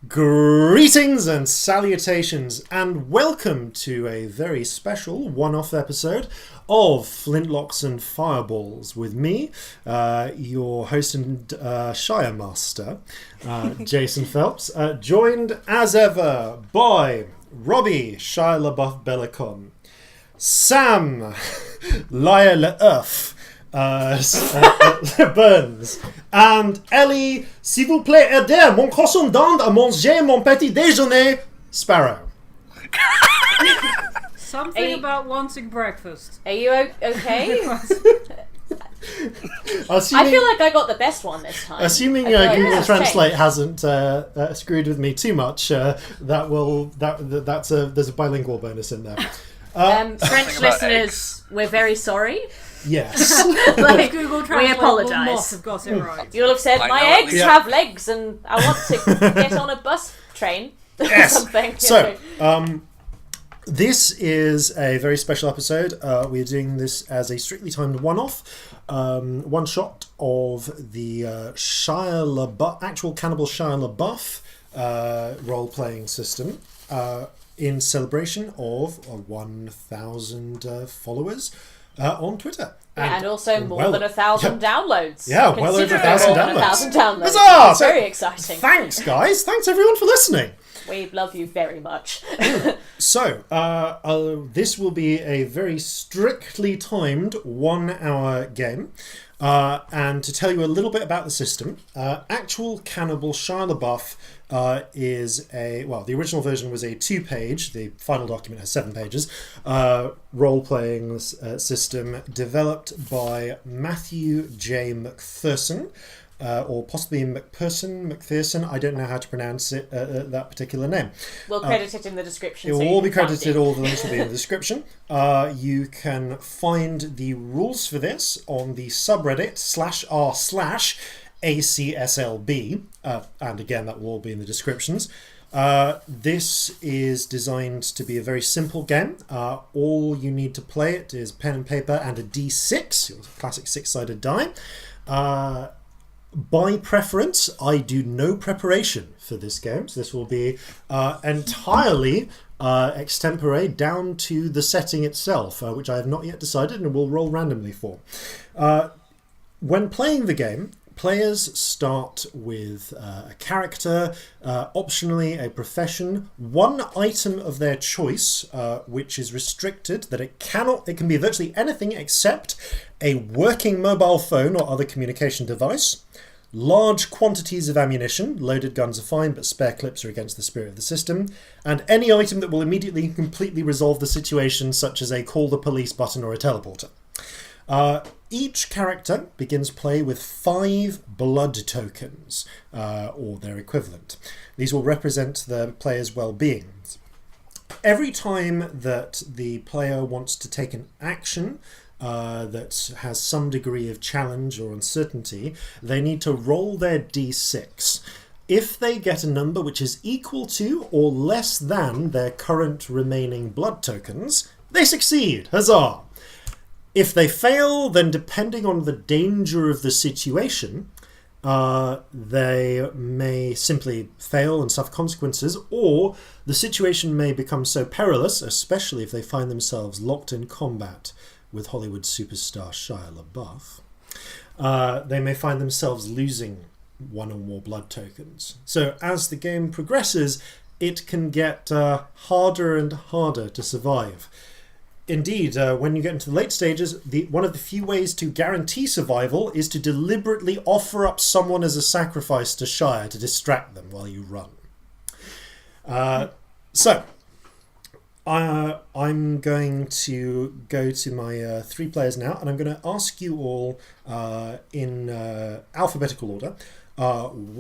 Greetings and salutations, and welcome to a very special one-off episode of Flintlocks and Fireballs with me, your host and Shire Master, Jason Phelps, joined as ever by Robbie Shia LaBeouf Bellicon, Sam Shia LaBeouf Burns, and Ellie, s'il vous plaît, aidez mon cochon d'Inde à manger mon petit déjeuner, Sparrow. Something about wanting breakfast. Are you okay? I feel like I got the best one this time. Assuming Google Translate hasn't screwed with me too much, there's a bilingual bonus in there. French listeners, we're very sorry. Yes. Like, Google Translate we apologise. will not have got it right. You'll have said, my eggs have legs and I want to get on a bus train. Yes. Or something. So, this is a very special episode. We're doing this as a strictly timed one-off, one shot of the actual Cannibal Shia LaBeouf role-playing system in celebration of 1,000 followers on Twitter. And also more than 1,000 downloads. Yeah, well over 1,000 downloads. 1,000 downloads. Huzzah! It's very exciting. Thanks, guys. Thanks, everyone, for listening. We love you very much. So, this will be a very strictly timed 1 hour game. And to tell you a little bit about the system, actual Cannibal Shia LaBeouf the original version was a 2-page, the final document has 7 pages, role-playing system developed by Matthew J. McPherson, or possibly McPherson. I don't know how to pronounce it, that particular name. We'll credit it in the description. It will all be credited, all the links will be in the description. You can find the rules for this on the subreddit /r/ACSLB, and again that will all be in the descriptions. This is designed to be a very simple game. All you need to play it is pen and paper and a D6, your classic 6-sided die. By preference, I do no preparation for this game, so this will be entirely extempore down to the setting itself, which I have not yet decided and will roll randomly for. When playing the game, players start with a character, optionally a profession, one item of their choice, which is restricted, that it can be virtually anything except a working mobile phone or other communication device, large quantities of ammunition, loaded guns are fine, but spare clips are against the spirit of the system, and any item that will immediately completely resolve the situation, such as a call the police button or a teleporter. Each character begins play with 5 blood tokens, or their equivalent. These will represent the player's well-being. Every time that the player wants to take an action that has some degree of challenge or uncertainty, they need to roll their d6. If they get a number which is equal to or less than their current remaining blood tokens, they succeed. Huzzah! If they fail, then depending on the danger of the situation, they may simply fail and suffer consequences, or the situation may become so perilous, especially if they find themselves locked in combat with Hollywood superstar Shia LaBeouf, they may find themselves losing 1 or more blood tokens. So as the game progresses, it can get harder and harder to survive. Indeed, when you get into the late stages, one of the few ways to guarantee survival is to deliberately offer up someone as a sacrifice to Shia to distract them while you run. I'm going to go to my 3 players now, and I'm going to ask you all in alphabetical order who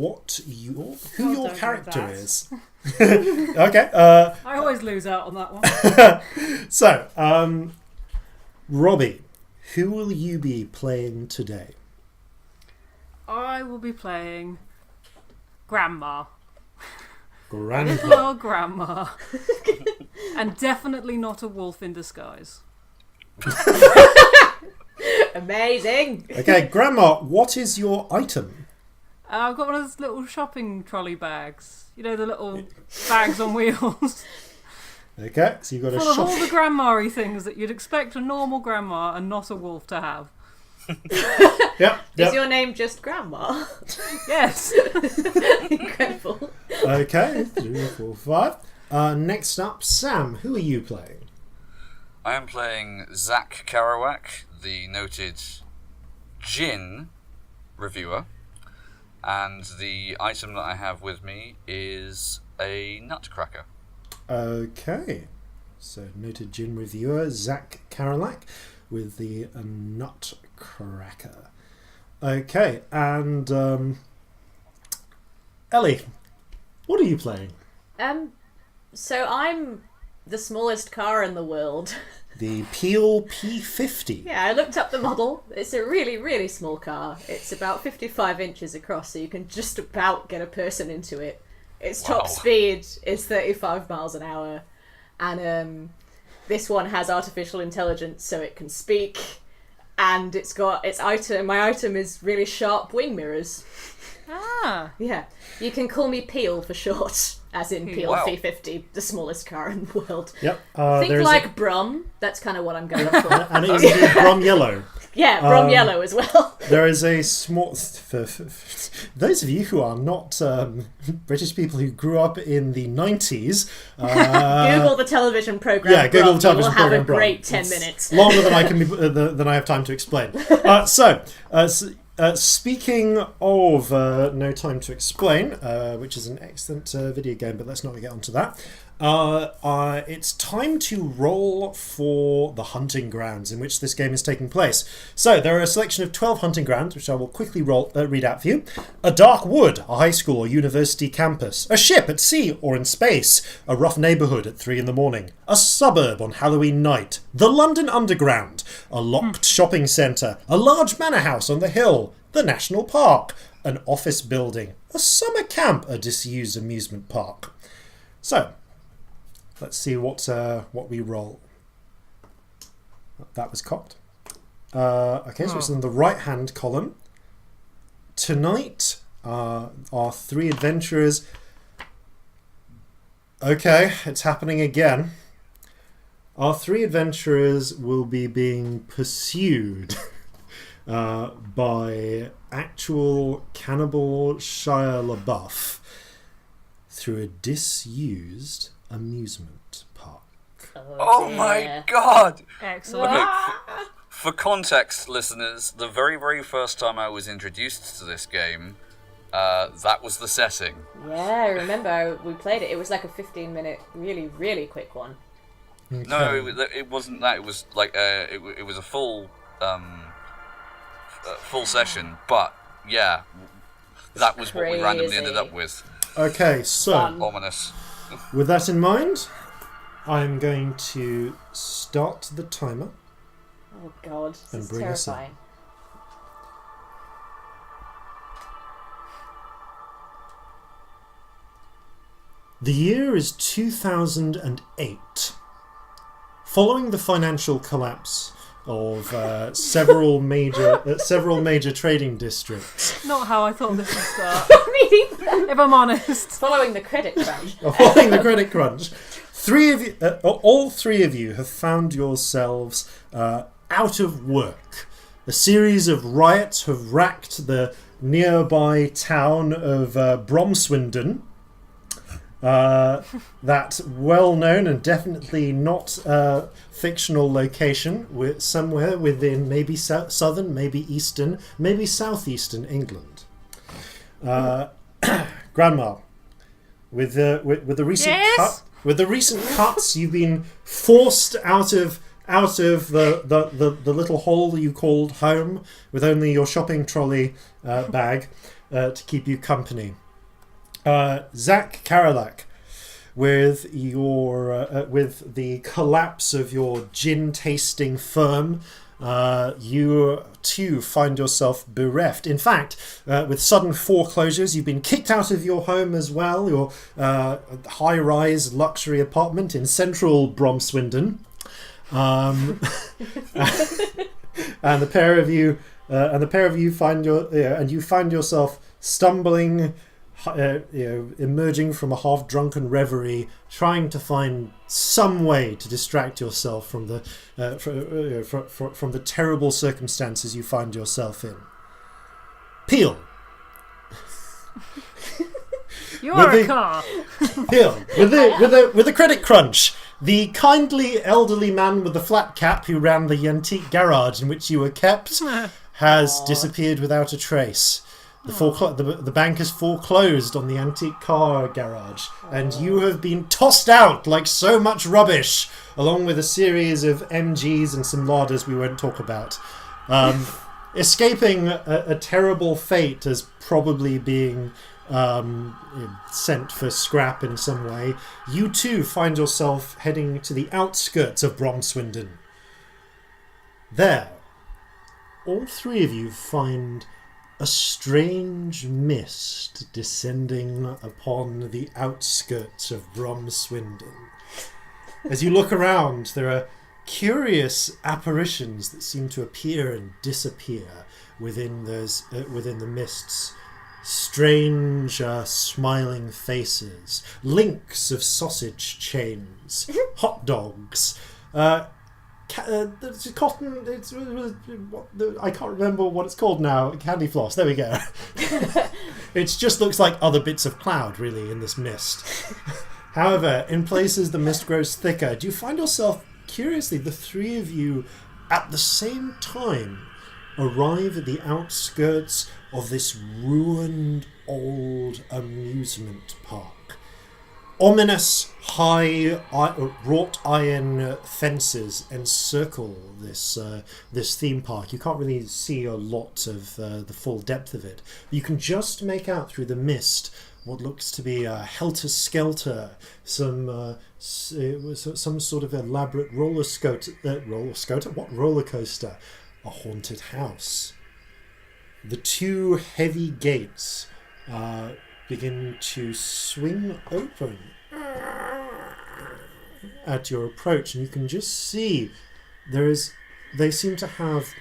your character is. Okay. I always lose out on that one. So, Robbie, who will you be playing today? I will be playing Grandma. Grandma. Little old Grandma. And definitely not a wolf in disguise. Amazing. Okay, Grandma, what is your item? I've got one of those little shopping trolley bags. You know, the little bags on wheels. Okay, so you've got Full of all the grandma-y things that you'd expect a normal grandma and not a wolf to have. Yep. Is your name just Grandma? Yes. Incredible. Okay, 3, 4, 5. Next up, Sam, who are you playing? I am playing Zach Kerouac, the noted gin reviewer, and the item that I have with me is a nutcracker. Okay, so noted gin reviewer Zach Kerouac with the nutcracker. Okay, and Ellie, what are you playing? So I'm the smallest car in the world. The Peel P50. Yeah, I looked up the model. It's a really, really small car. It's about 55 inches across, so you can just about get a person into it. Its top speed is 35 miles an hour, and this one has artificial intelligence, so it can speak, and it's got its item. My item is really sharp wing mirrors. Ah. Yeah, you can call me Peel for short, as in Peel Wow. P50, the smallest car in the world. Yep. Think like Brum. That's kind of what I'm going for. And it is indeed Brum Yellow. Yeah, Brum Yellow as well. There is a small... For those of you who are not British people who grew up in the 90s... Google the television program. Yeah, Google the television We'll have program. a great Brum. 10 minutes. Longer than I can be, than I have time to explain. Speaking of No Time to Explain, which is an excellent video game, but let's not get onto that. It's time to roll for the hunting grounds in which this game is taking place. So there are a selection of 12 hunting grounds, which I will quickly read out for you. A dark wood, a high school or university campus. A ship at sea or in space. A rough neighbourhood at 3 a.m. A suburb on Halloween night. The London Underground. A locked shopping centre. A large manor house on the hill. The National Park. An office building. A summer camp. A disused amusement park. So... let's see what we roll. That was cocked. Okay, so it's in the right-hand column. Tonight, our 3 adventurers... Okay, it's happening again. Our 3 adventurers will be being pursued by actual Cannibal Shia LaBeouf through a disused amusement park. Oh my god! Excellent. Okay, for context, listeners, the very, very first time I was introduced to this game, that was the setting. Yeah, I remember we played it. It was like a 15-minute, really, really quick one. Okay. No, it wasn't that. It was like it was a full full session. But yeah, that was what we randomly ended up with. Okay, so Ominous. with that in mind, I'm going to start the timer. Oh god, this And is bring us in. terrifying. The year is 2008. Following the financial collapse of several major trading districts, Not how I thought this would start, Me neither. if I'm honest. Following the credit crunch. following the credit crunch, all three of you have found yourselves out of work. A series of riots have racked the nearby town of Bromswindon. That well-known and definitely not fictional location, somewhere within maybe southern, maybe eastern, maybe southeastern England. Grandma, with the recent Yes? with the recent cuts, you've been forced out of the little hole you called home, with only your shopping trolley bag to keep you company. Zach Kerouac, with the collapse of your gin tasting firm, you too find yourself bereft. In fact, with sudden foreclosures, you've been kicked out of your home as well, your high-rise luxury apartment in central Bromswindon. And the pair of you find yourself stumbling, emerging from a half-drunken reverie, trying to find some way to distract yourself from the terrible circumstances you find yourself in. Peel. You're a car. Peel. With a credit crunch. The kindly elderly man with the flat cap who ran the antique garage in which you were kept has disappeared without a trace. The bank has foreclosed on the antique car garage, and you have been tossed out like so much rubbish, along with a series of MGs and some larders we won't talk about. Escaping a terrible fate as probably being sent for scrap in some way, you too find yourself heading to the outskirts of Bromswindon. There, all three of you find a strange mist descending upon the outskirts of Bromswindon. As you look around, there are curious apparitions that seem to appear and disappear within the mists. Strange, smiling faces, links of sausage chains, hot dogs, cotton. I can't remember what it's called now. Candy floss. There we go. It just looks like other bits of cloud, really, in this mist. However, in places the mist grows thicker. Do you find yourself, curiously, the three of you, at the same time, arrive at the outskirts of this ruined old amusement park. Ominous, high, wrought iron fences encircle this theme park. You can't really see a lot of the full depth of it. You can just make out through the mist what looks to be a helter-skelter, some sort of elaborate roller coaster, a haunted house. The two heavy gates begin to swing open at your approach, and you can just see they seem to have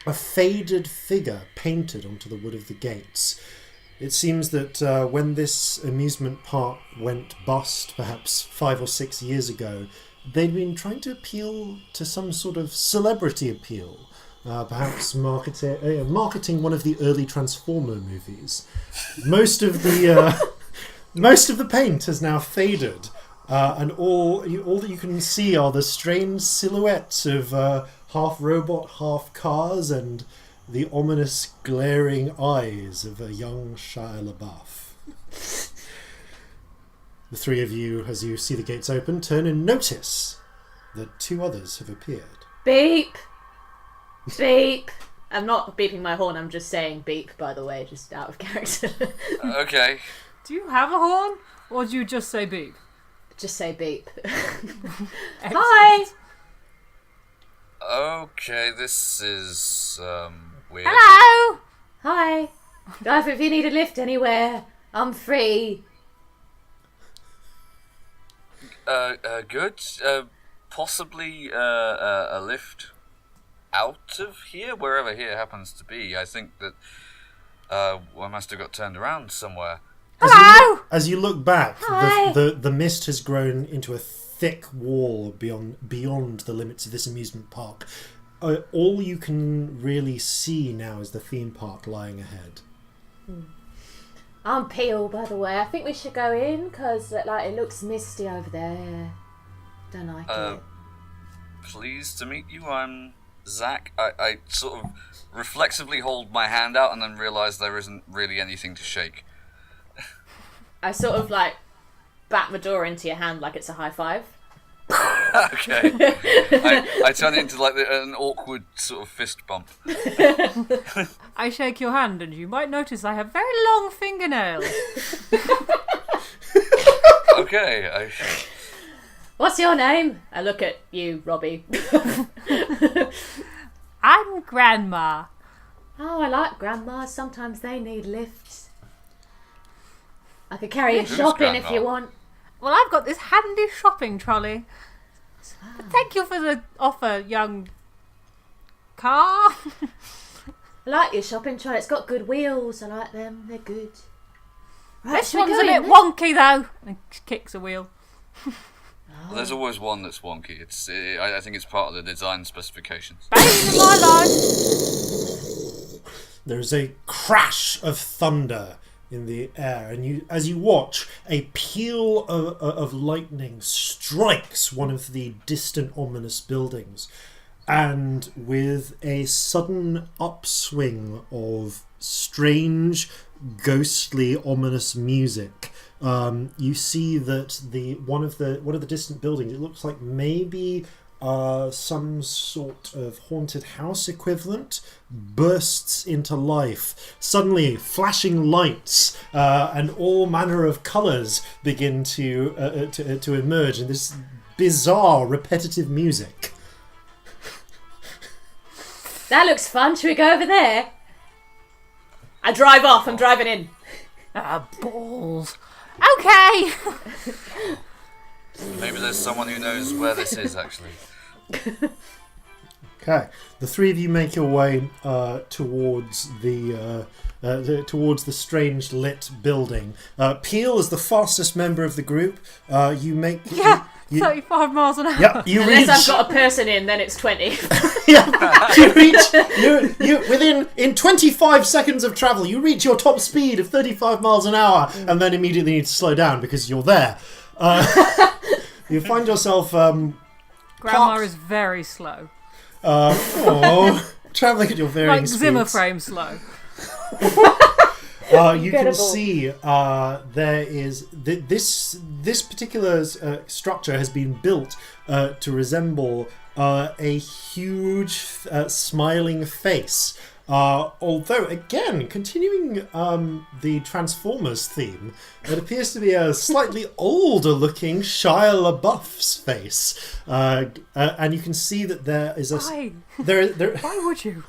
a faded figure painted onto the wood of the gates. It seems that when this amusement park went bust, perhaps 5 or 6 years ago, they'd been trying to appeal to some sort of celebrity appeal. Perhaps marketing one of the early Transformer movies. Most of the paint has now faded, and all that you can see are the strange silhouettes of half robot, half cars, and the ominous glaring eyes of a young Shia LaBeouf. The three of you, as you see the gates open, turn and notice that two others have appeared. Beep! Beep! I'm not beeping my horn, I'm just saying beep, by the way, just out of character. Okay. Do you have a horn, or do you just say beep? Just say beep. Hi! Okay, this is weird. Hello! Hi! Guys, if you need a lift anywhere, I'm free. Good. Possibly a lift out of here, wherever here happens to be. I think that I must have got turned around somewhere. Hello! As you look back, Hi. the mist has grown into a thick wall beyond the limits of this amusement park. All you can really see now is the theme park lying ahead. I'm Peel, by the way. I think we should go in, because it looks misty over there. Don't like it. Pleased to meet you. I'm Zach. I sort of reflexively hold my hand out and then realise there isn't really anything to shake. I sort of bat my door into your hand like it's a high five. Okay. I turn it into an awkward sort of fist bump. I shake your hand, and you might notice I have very long fingernails. Okay. What's your name? I look at you, Robbie. I'm Grandma. Oh, I like grandmas. Sometimes they need lifts. I could carry you Who's shopping if grandma? you want. Well, I've got this handy shopping trolley. Thank you for the offer, young car. I like your shopping trolley. It's got good wheels. I like them. They're good. Right, This should we one's go a in bit then? wonky though. And kicks a wheel. Well, there's always one that's wonky. I think it's part of the design specifications. Bane in my life. There's a crash of thunder in the air, and as you watch, a peal of lightning strikes one of the distant ominous buildings, and with a sudden upswing of strange, ghostly, ominous music, you see that one of the distant buildings, it looks like maybe some sort of haunted house equivalent, bursts into life. Suddenly, flashing lights and all manner of colours begin to emerge in this bizarre, repetitive music. That looks fun. Should we go over there? I drive off. I'm driving in. Balls. Okay. Maybe there's someone who knows where this is, actually. Okay, the three of you make your way towards the strange lit building. Peel is the fastest member of the group. You make 35 miles an hour. Yeah, you Unless reach. I've got a person in, then it's 20. Yeah, you reach. You within 25 seconds of travel, you reach your top speed of 35 miles an hour, and then immediately need to slow down because you're there. You find yourself. Grandma Park. is very slow. Traveling at your varying Like speeds. Zimmer frame slow. You can Incredible. see there is this particular structure has been built to resemble a huge smiling face. Although, again, continuing the Transformers theme, it appears to be a slightly older-looking Shia LaBeouf's face, and you can see that there is a Why? there Why would you?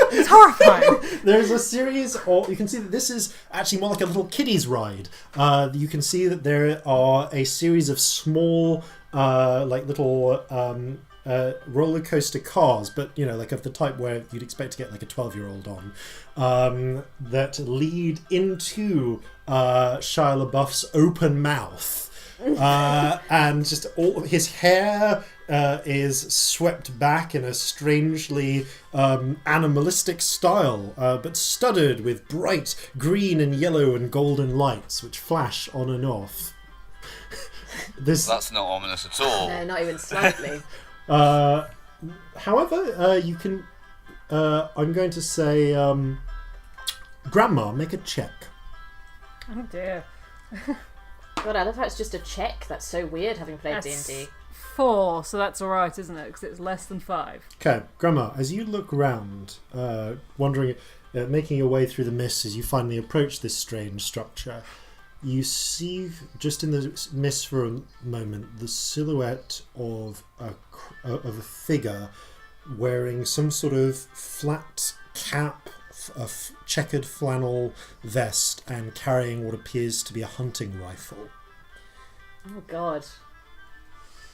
It's horrifying. there's a series of, you can see that this is actually more like a little kiddies ride. You can see that there are a series of small like little roller coaster cars, but like of the type where you'd expect to get like a 12-year-old on, that lead into Shia LaBeouf's open mouth. And just all his hair is swept back in a strangely animalistic style, but studded with bright green and yellow and golden lights which flash on and off. That's not ominous at all. No, not even slightly. However, you can. I'm going to say, Grandma, make a check. Oh dear. God, I love how it's just a check. That's so weird, having played That's D&D. 4, so that's alright, isn't it? Because it's less than 5. Okay, Grandma, as you look round, wandering, making your way through the mist as you finally approach this strange structure, you see, just in the mist for a moment, the silhouette of a figure wearing some sort of flat cap, a checkered flannel vest, and carrying what appears to be a hunting rifle. Oh, God.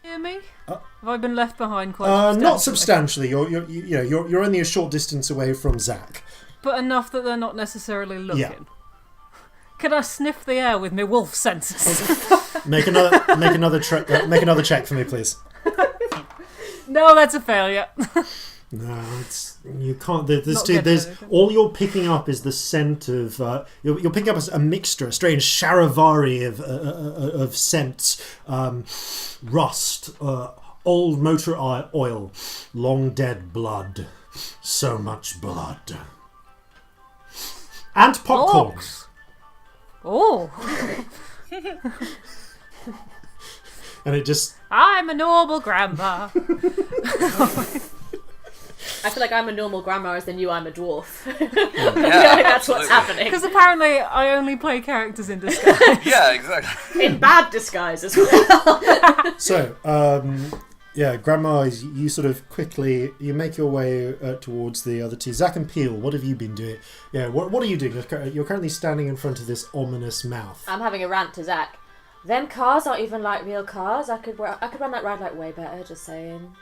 Hear me? Have I been left behind quite substantially? Not substantially. You're only a short distance away from Zach. But enough that they're not necessarily looking. Yeah. Can I sniff the air with my wolf senses? Make another check for me, please. No, that's a failure. No, you can't. There's Not getting anything. all you're picking up is the scent of. You're picking up a mixture, a strange charivari of scents, rust, old motor oil, long dead blood, so much blood, and popcorn. Orcs. Oh, And it just. I'm a normal grandma. I feel like I'm a normal grandma, as then I'm a dwarf. I Yeah, feel like that's what's absolutely. happening. Because apparently I only play characters in disguise. Yeah, exactly. In bad disguise as well. So, Grandma, you sort of quickly you make your way towards the other two. Zach and Peel, what have you been doing? Yeah, what are you doing? You're currently standing in front of this ominous mouth. I'm having a rant to Zach. Them cars aren't even like real cars. I could run that ride like way better. Just saying.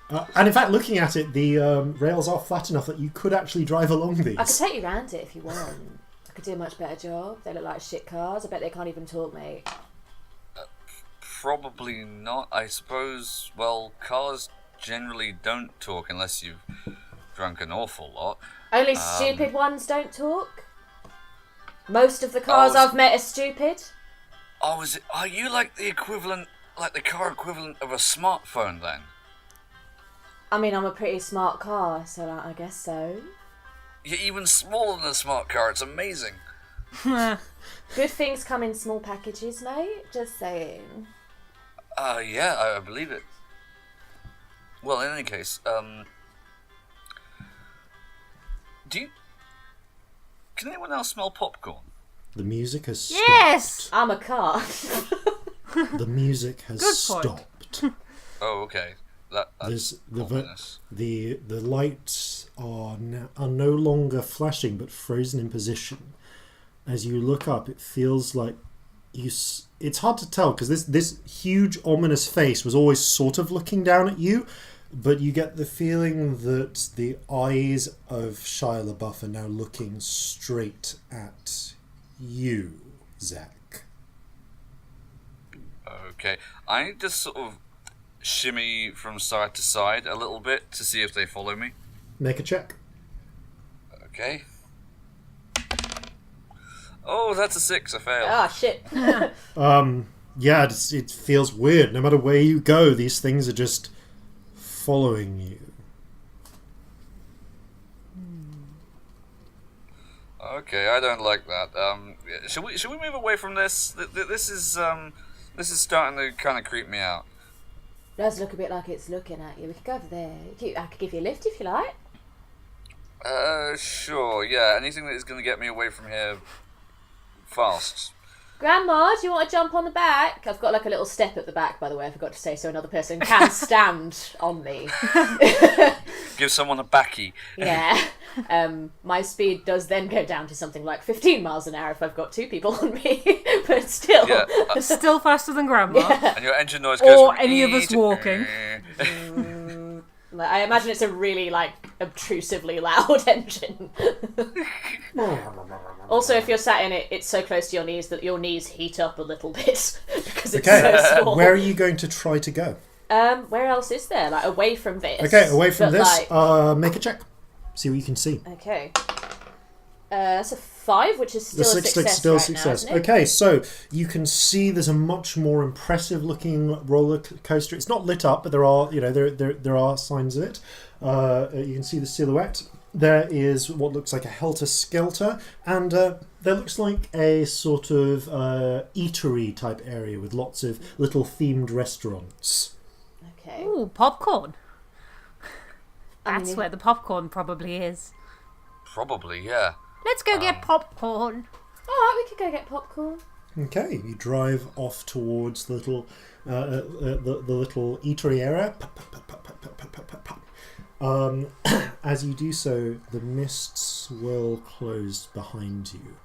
And in fact, looking at it, the rails are flat enough that you could actually drive along these. I could take you around it if you want. I could do a much better job. They look like shit cars. I bet they can't even talk, mate. Probably not. I suppose, well, cars generally don't talk unless you've drunk an awful lot. Only stupid ones don't talk. Most of the cars I've met are stupid. Oh, are you like the equivalent, like the car equivalent of a smartphone then? I mean, I'm a pretty smart car, so I guess so. You're even smaller than a smart car. It's amazing. Good things come in small packages, mate. Just saying. Yeah, I believe it. Well, in any case, can anyone else smell popcorn? The music has stopped. Yes! I'm a car. The music has Good point. stopped. Oh, okay. That's ominous. The lights are no longer flashing but frozen in position. As you look up, it feels like it's hard to tell because this huge ominous face was always sort of looking down at you, but you get the feeling that the eyes of Shia LaBeouf are now looking straight at you, Zach. Okay. I just sort of shimmy from side to side a little bit to see if they follow me. Make a check. Okay. Oh, that's a 6. I failed. Oh, shit. Yeah, it feels weird. No matter where you go, these things are just following you. Okay, I don't like that. Should we move away from this? This is starting to kind of creep me out. It does look a bit like it's looking at you. We could go over there. I could give you a lift if you like. Sure, yeah. Anything that is going to get me away from here fast. Grandma, do you want to jump on the back? I've got like a little step at the back, by the way, I forgot to say, so another person can stand on me. Give someone a backy. Yeah. My speed does then go down to something like 15 miles an hour if I've got 2 people on me, but still. Yeah, Still faster than Grandma. Yeah. and your engine noise goes Or from any of E us to walking. I imagine it's a really, obtrusively loud engine. Also, if you're sat in it, it's so close to your knees that your knees heat up a little bit because it's so small. Where are you going to try to go? Where else is there? Away from this. Okay, away from But, this, make a check. See what you can see. Okay. That's a 5, which is still The a 6 success still right success. now, isn't it? Okay, so you can see there's a much more impressive looking roller coaster. It's not lit up, but there are there are signs of it. You can see the silhouette. There is what looks like a helter-skelter, and there looks like a sort of eatery type area with lots of little themed restaurants. Okay. Ooh, popcorn. That's mean, where the popcorn probably is. Probably, yeah. Let's go get popcorn. Alright, we could go get popcorn. Okay, you drive off towards the little the little eatery area. As you do so, the mists will close behind you,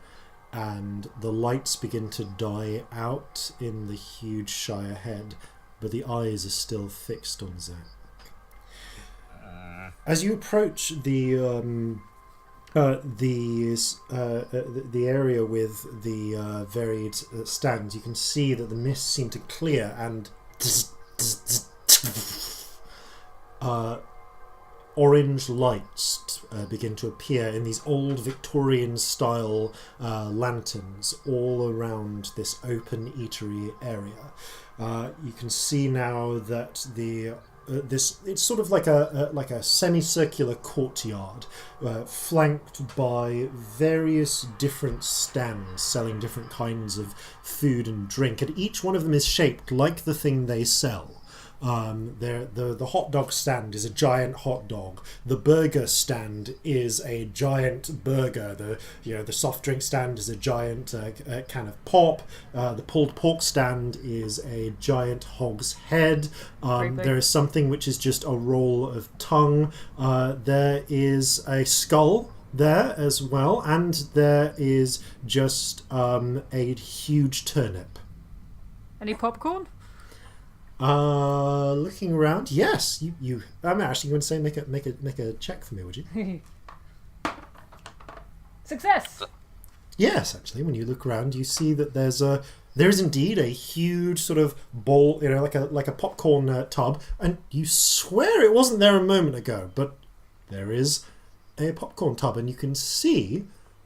and the lights begin to die out in the huge Shire head, but the eyes are still fixed on Zach. As you approach the area with the varied stands, you can see that the mists seem to clear, and orange lights begin to appear in these old Victorian style lanterns all around this open eatery area. You can see now that it's sort of like a semicircular courtyard flanked by various different stands selling different kinds of food and drink, and each one of them is shaped like the thing they sell. The hot dog stand is a giant hot dog. The burger stand is a giant burger. The soft drink stand is a giant can of pop. The pulled pork stand is a giant hog's head. There is something which is just a roll of tongue. There is a skull there as well, and there is just a huge turnip. Any popcorn? Looking around, yes, you. I'm actually going to say make a check for me, would you? Success. Yes, actually, when you look around, you see that there is indeed a huge sort of bowl, like a popcorn tub, and you swear it wasn't there a moment ago, but there is a popcorn tub, and you can see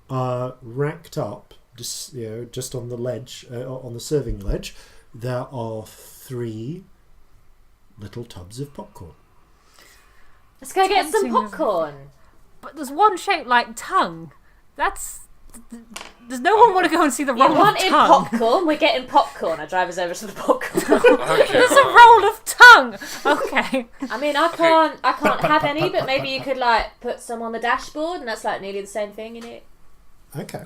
racked up, just on the ledge, on the serving ledge, there are 3 little tubs of popcorn. Let's go get some Tempting, popcorn. But there's one shaped like tongue. Does no one want to go and see the You roll of wanted tongue? popcorn? We're getting popcorn. I drive us over to the popcorn. Okay. There's a roll of tongue. Okay. I mean, I can't have any, but maybe you could like put some on the dashboard, and that's like nearly the same thing, isn't it? Okay.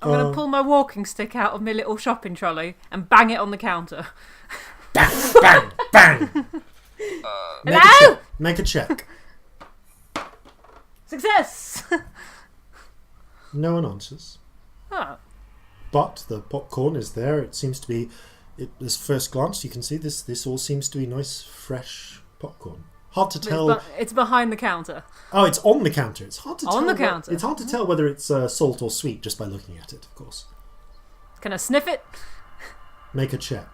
I'm going to pull my walking stick out of my little shopping trolley and bang it on the counter. Bang, bang, bang. Hello? Make a check. Success. No one answers. Oh. But the popcorn is there. It seems to be, as first glance, you can see this all seems to be nice, fresh popcorn. Hard to tell. It's behind the counter. Oh, it's on the counter. It's hard to tell. On the counter. It's hard to tell whether it's salt or sweet just by looking at it, of course. Can I sniff it? Make a check.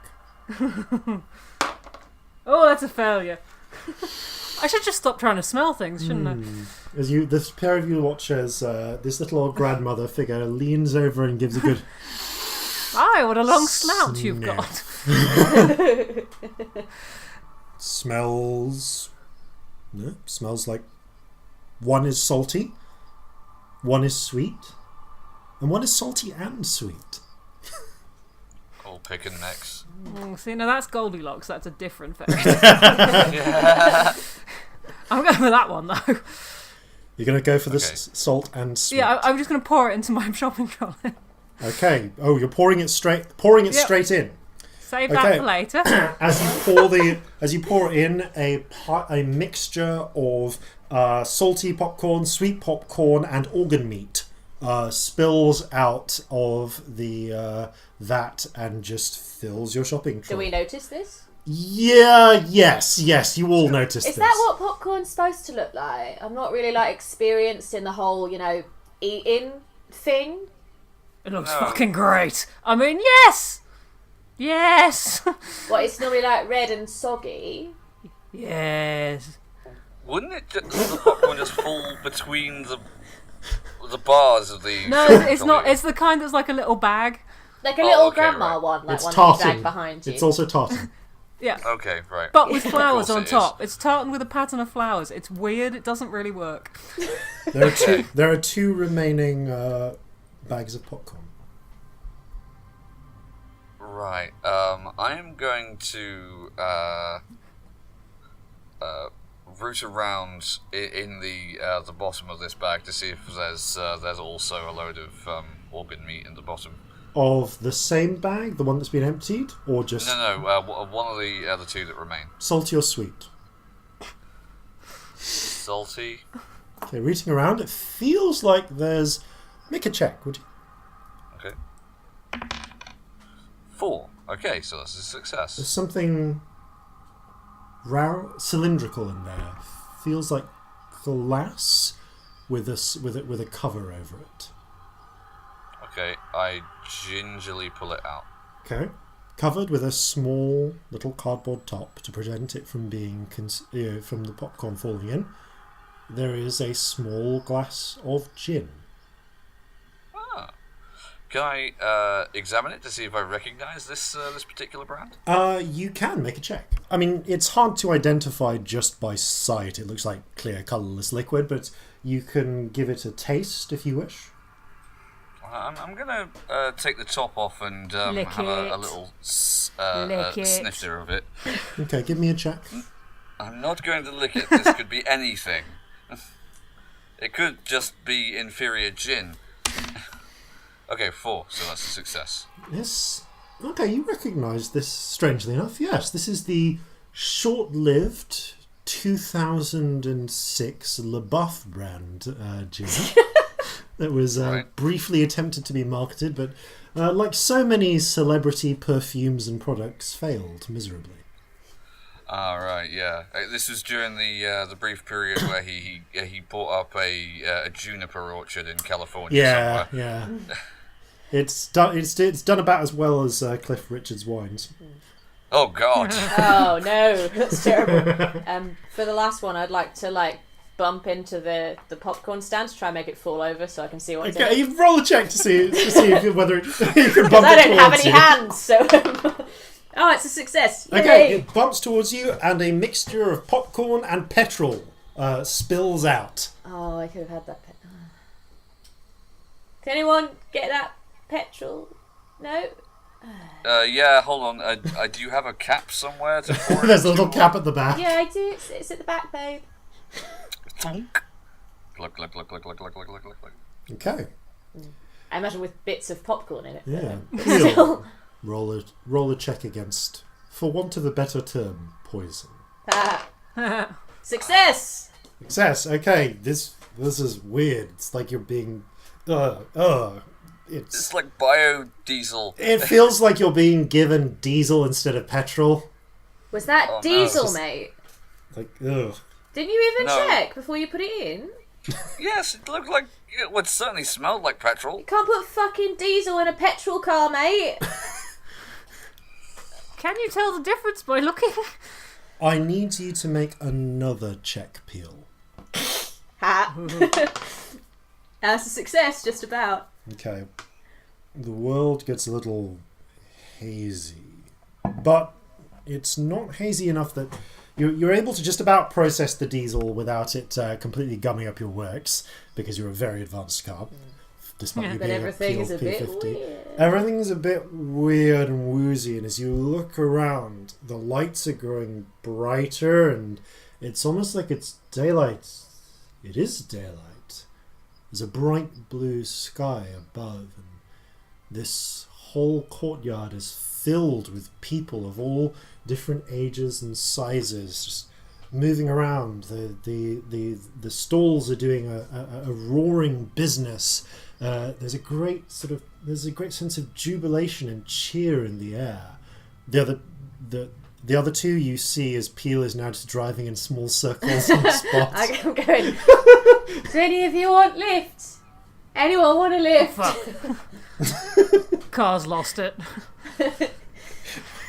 Oh, that's a failure. I should just stop trying to smell things, shouldn't I? As this pair of you watch as this little old grandmother figure leans over and gives a good Aye, what a long snout you've sniff. got. Smells like one is salty, one is sweet, and one is salty and sweet. All picking necks. See, now that's Goldilocks. That's a different fairy. Yeah. I'm going with that one, though. You're going to go for this salt and sweet. Yeah, I'm just going to pour it into my shopping trolley. Okay. Oh, you're pouring it straight straight in. Save that for later. As you pour in a mixture of salty popcorn, sweet popcorn, and organ meat spills out of the vat and just fills your shopping trolley. Do we notice this? Yeah. Yes. You all notice this. Is that what popcorn's supposed to look like? I'm not really like experienced in the whole, eating thing. It looks fucking great. I mean, yes. What, it's normally like red and soggy? Yes. Wouldn't the popcorn just fall between the bars of the? No, it's not. It's the kind that's like a little bag. Like a little okay, grandma right. one, like It's one tartan. you drag behind you. It's also tartan. Yeah. Okay, right. But with flowers Of course on it top. It's tartan with a pattern of flowers. It's weird. It doesn't really work. There are two remaining bags of popcorn. Right. I am going to root around in the bottom of this bag to see if there's also a load of organ meat in the bottom. Of the same bag, the one that's been emptied, or just No. One of the other two that remain. salty or sweet? Salty. Okay, rooting around, it feels like there's. Make a check, would you? Okay. 4. Okay, so that's a success. There's something cylindrical in there. Feels like glass with a cover over it. Okay, I gingerly pull it out. Okay, covered with a small little cardboard top to prevent it from being from the popcorn falling in. There is a small glass of gin. Ah. Can I examine it to see if I recognise this particular brand? You can make a check. I mean, it's hard to identify just by sight. It looks like clear, colourless liquid, but you can give it a taste if you wish. I'm going to take the top off and have a little snifter of it. Okay, give me a check. I'm not going to lick it. This could be anything. It could just be inferior gin. Okay, 4, so that's a success. Yes. Okay, you recognise this, strangely enough. Yes, this is the short-lived 2006 LaBeouf brand gin that was briefly attempted to be marketed, but like so many celebrity perfumes and products, failed miserably. Right, yeah. This was during the brief period where he bought up a juniper orchard in California Yeah, somewhere. yeah. It's done about as well as Cliff Richard's wines. Oh God! Oh no, that's terrible. For the last one, I'd like to bump into the popcorn stand to try and make it fall over so I can see what's in Okay, it. you roll a check to see whether you can bump Because I it don't have towards any you. hands, so oh, it's a success. Okay, Yay! it bumps towards you, and a mixture of popcorn and petrol spills out. Oh, I could have had that. Can anyone get that petrol? No. Yeah, hold on. Do you have a cap somewhere to pour it There's a into? little cap at the back. Yeah, I do. It's at the back, babe. Thunk. Look. Okay. I imagine with bits of popcorn in it. Yeah. Still. Roll a check against, for want of a better term, poison. Success. Success. Okay. This is weird. It's like you're being. It's like biodiesel. It feels like you're being given diesel instead of petrol. Was that Oh, no. diesel, Just- mate? Like, ugh. Didn't you even No. check before you put it in? Yes, it looked like it certainly smelled like petrol. You can't put fucking diesel in a petrol car, mate. Can you tell the difference by looking? I need you to make another check, Peel. Ha. That's a success, just about. Okay. The world gets a little hazy. But it's not hazy enough that you're able to just about process the diesel without it completely gumming up your works, because you're a very advanced car. Despite Yeah. you But being everything a is a bit P50. weird. Everything's a bit weird and woozy, and as you look around, the lights are growing brighter, and it's almost like it's daylight. It is daylight. There's a bright blue sky above, and this whole courtyard is filled with people of all different ages and sizes, just moving around. The stalls are doing a roaring business. There's a great sense of jubilation and cheer in the air. The other two you see as Peel is now just driving in small circles on the spot. I'm going. Do any of you want lifts? Anyone want a lift? Car's lost it.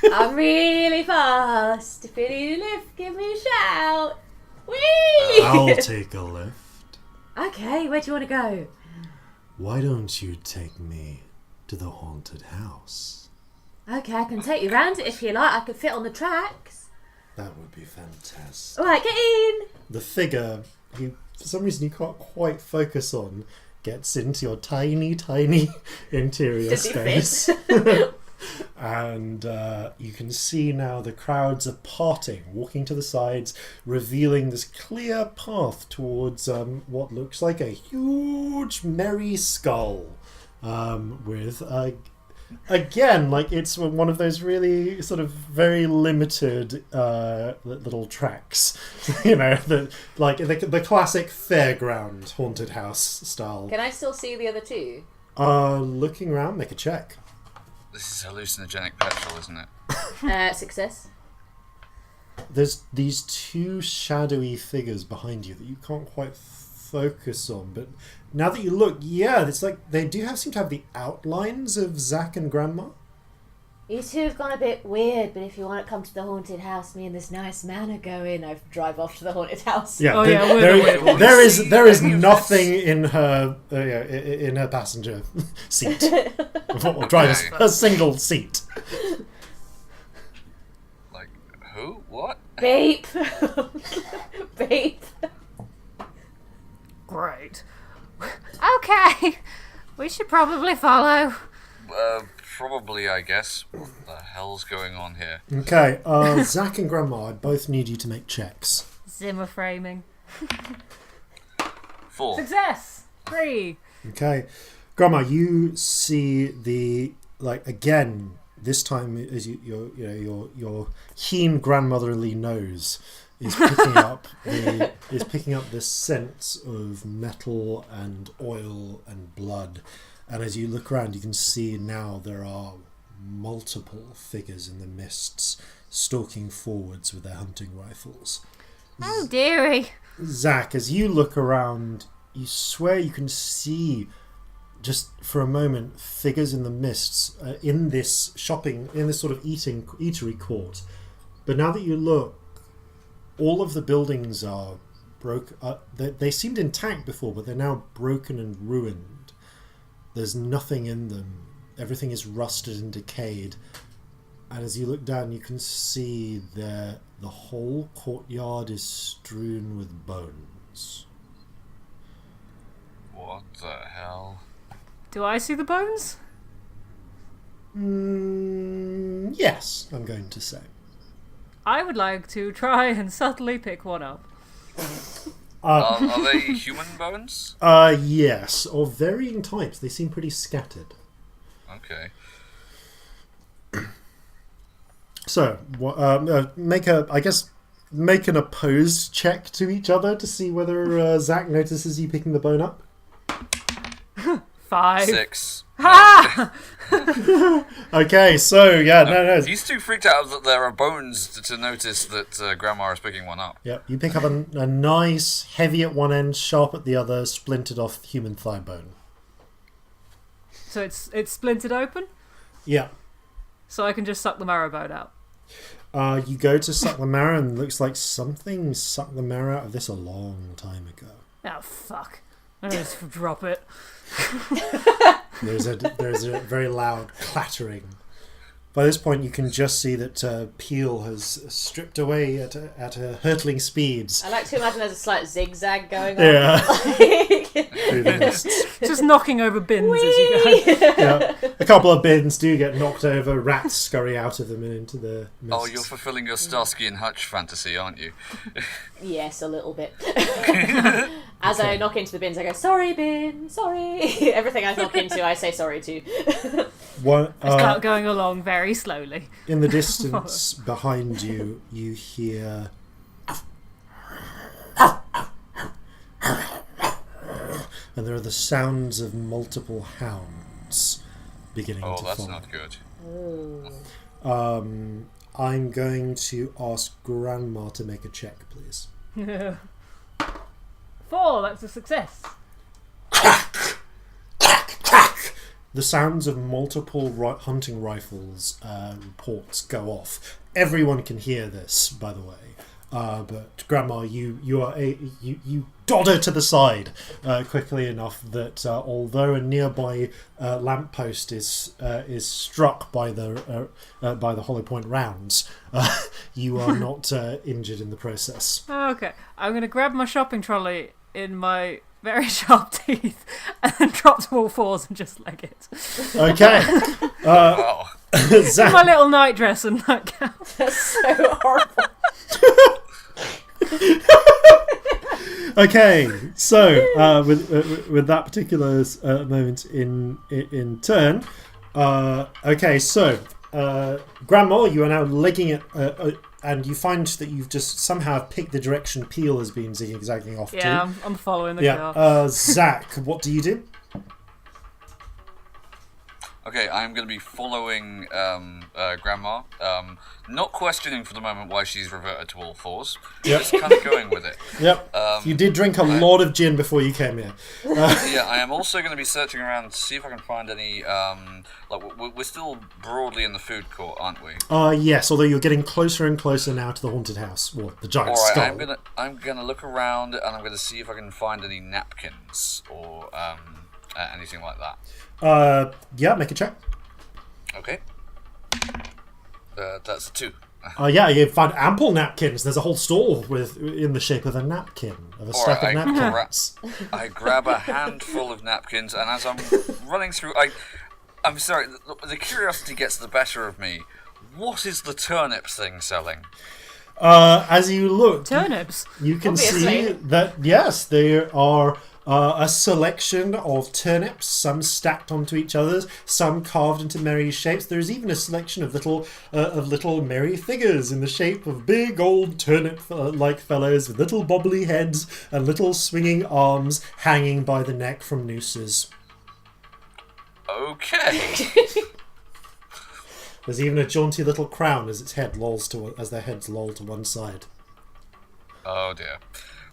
I'm really fast. If you need a lift, give me a shout. Whee! I'll take a lift. Okay, where do you want to go? Why don't you take me to the haunted house? Okay, I can take you round it if you like. I can fit on the tracks. That would be fantastic. All right, get in. The figure, for some reason you can't quite focus on, gets into your tiny, tiny interior Does he space. fit? And you can see now the crowds are parting, walking to the sides, revealing this clear path towards what looks like a huge merry skull with again, like it's one of those really sort of very limited little tracks, you know, the classic fairground haunted house style. Can I still see the other two? Looking around, make a check. This is hallucinogenic petrol, isn't it? Success. There's these two shadowy figures behind you that you can't quite focus on, but now that you look, yeah, it's like they do seem to have the outlines of Zack and Grandma. You two have gone a bit weird, but if you want to come to the haunted house, me and this nice man are going. I drive off to the haunted house. Yeah, Oh, yeah, we're the weird ones. there is Any of nothing in her in her passenger seat or driver's a single seat. Like, who? What? Beep. Beep. Great. Okay. We should probably follow. Probably, I guess. What the hell's going on here? Okay, Zack and Grandma, I both need you to make checks. Zimmer framing. 4. Success. 3. Okay, Grandma, you see again. This time, as your keen grandmotherly nose is picking up this sense of metal and oil and blood. And as you look around, you can see now there are multiple figures in the mists stalking forwards with their hunting rifles. Oh, dearie. Zach, as you look around, you swear you can see, just for a moment, figures in the mists in this sort of eatery court. But now that you look, all of the buildings are broke. They seemed intact before, but they're now broken and ruined. There's nothing in them. Everything is rusted and decayed. And as you look down, you can see the whole courtyard is strewn with bones. What the hell? Do I see the bones? Yes, I'm going to say. I would like to try and subtly pick one up. Are they human bones? Yes, of varying types. They seem pretty scattered. Okay. So, make an opposed check to each other to see whether Zach notices you picking the bone up. 5. 6. Ha! Okay, so yeah, no. He's too freaked out that there are bones to notice that Grandma is picking one up. Yep, you pick up a nice, heavy at one end, sharp at the other, splintered off human thigh bone. So it's splintered open? Yeah. So I can just suck the marrow bone out. You go to suck the marrow, and it looks like something sucked the marrow out of this a long time ago. Oh, fuck. I'm going to drop it. There's a very loud clattering. By this point, you can just see that Peel has stripped away at a hurtling speeds. I like to imagine there's a slight zigzag going on. Yeah. Through the mists. Just knocking over bins as you go. Yeah. A couple of bins do get knocked over. Rats scurry out of them and into the mists. Oh, you're fulfilling your Starsky and Hutch fantasy, aren't you? Yes, a little bit. As I knock into the bins, I go, sorry, bin, sorry. Everything I knock into, I say sorry to. Start going along very slowly. In the distance behind you, you hear... and there are the sounds of multiple hounds beginning to that's follow. not good. I'm going to ask Grandma to make a check, please. 4, that's a success. The sounds of multiple hunting rifles reports go off. Everyone can hear this, by the way. But Grandma, you dodder to the side quickly enough that although a nearby lamppost is struck by the hollow point rounds, you are not injured in the process. Okay, I'm going to grab my shopping trolley in my very sharp teeth and then drop to all fours and just leg it. Okay. Wow. Zach, My little nightdress and nightgown. That's so horrible. okay, so with that particular moment in turn, okay, so Grandma, you are now legging it, and you find that you've just somehow picked the direction Peel has been zigzagging off to. Yeah, I'm following the car. Zach, what do you do? Okay, I'm going to be following Grandma, not questioning for the moment why she's reverted to all fours, just kind of going with it. Yep. You did drink a lot of gin before you came here. Yeah, I am also going to be searching around to see if I can find any. We're still broadly in the food court, aren't we? Yes. Although you're getting closer and closer now to the haunted house, or the giant skull. I'm gonna look around and I'm gonna see if I can find any napkins or anything like that. Yeah, make a check. Okay. That's a 2. Yeah, you find ample napkins. There's a whole stall in the shape of a napkin, of a stack of napkins. I grab a handful of napkins, and as I'm running through, I'm sorry, the curiosity gets the better of me. What is the turnips thing selling? As you look, Turnips. you can Obviously. see that, yes, there are a selection of turnips, some stacked onto each other, some carved into merry shapes. There's even a selection of little merry figures in the shape of big old turnip-like fellows with little bobbly heads and little swinging arms hanging by the neck from nooses. Okay. There's even a jaunty little crown as their heads loll to one side. Oh dear.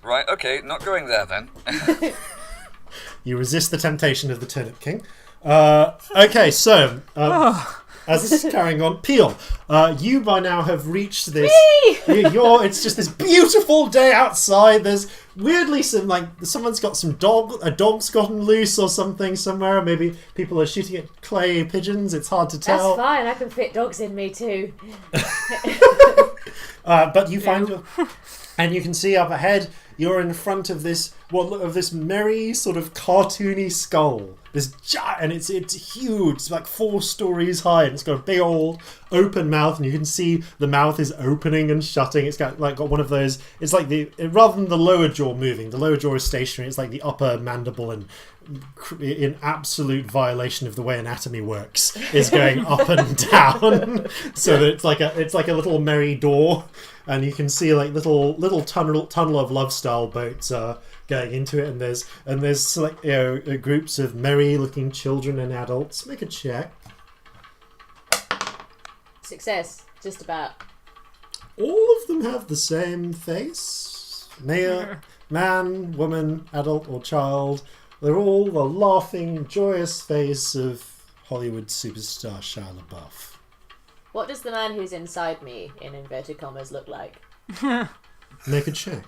Right, okay, not going there then. You resist the temptation of the Turnip King. Okay, so as this is carrying on, Peel, you by now have reached this. It's just this beautiful day outside. There's weirdly someone's got a dog's gotten loose or something somewhere. Maybe people are shooting at clay pigeons. It's hard to tell. That's fine. I can fit dogs in me too. But you find, and you can see up ahead, you're in front of this merry sort of cartoony skull. And it's huge. It's like 4 stories high, and it's got a big old open mouth, and you can see the mouth is opening and shutting. It's got one of those. It's like rather than the lower jaw moving, the lower jaw is stationary. It's like the upper mandible, and in absolute violation of the way anatomy works, is going up and down. So that it's like a little merry door, and you can see like little tunnel of love style boats going into it, and there's groups of merry looking children and adults. Make a check. Success, just about. All of them have the same face. Man, woman, adult or child. They're all the laughing, joyous face of Hollywood superstar Shia LaBeouf. What does the man who's inside me, in inverted commas, look like? Make a check.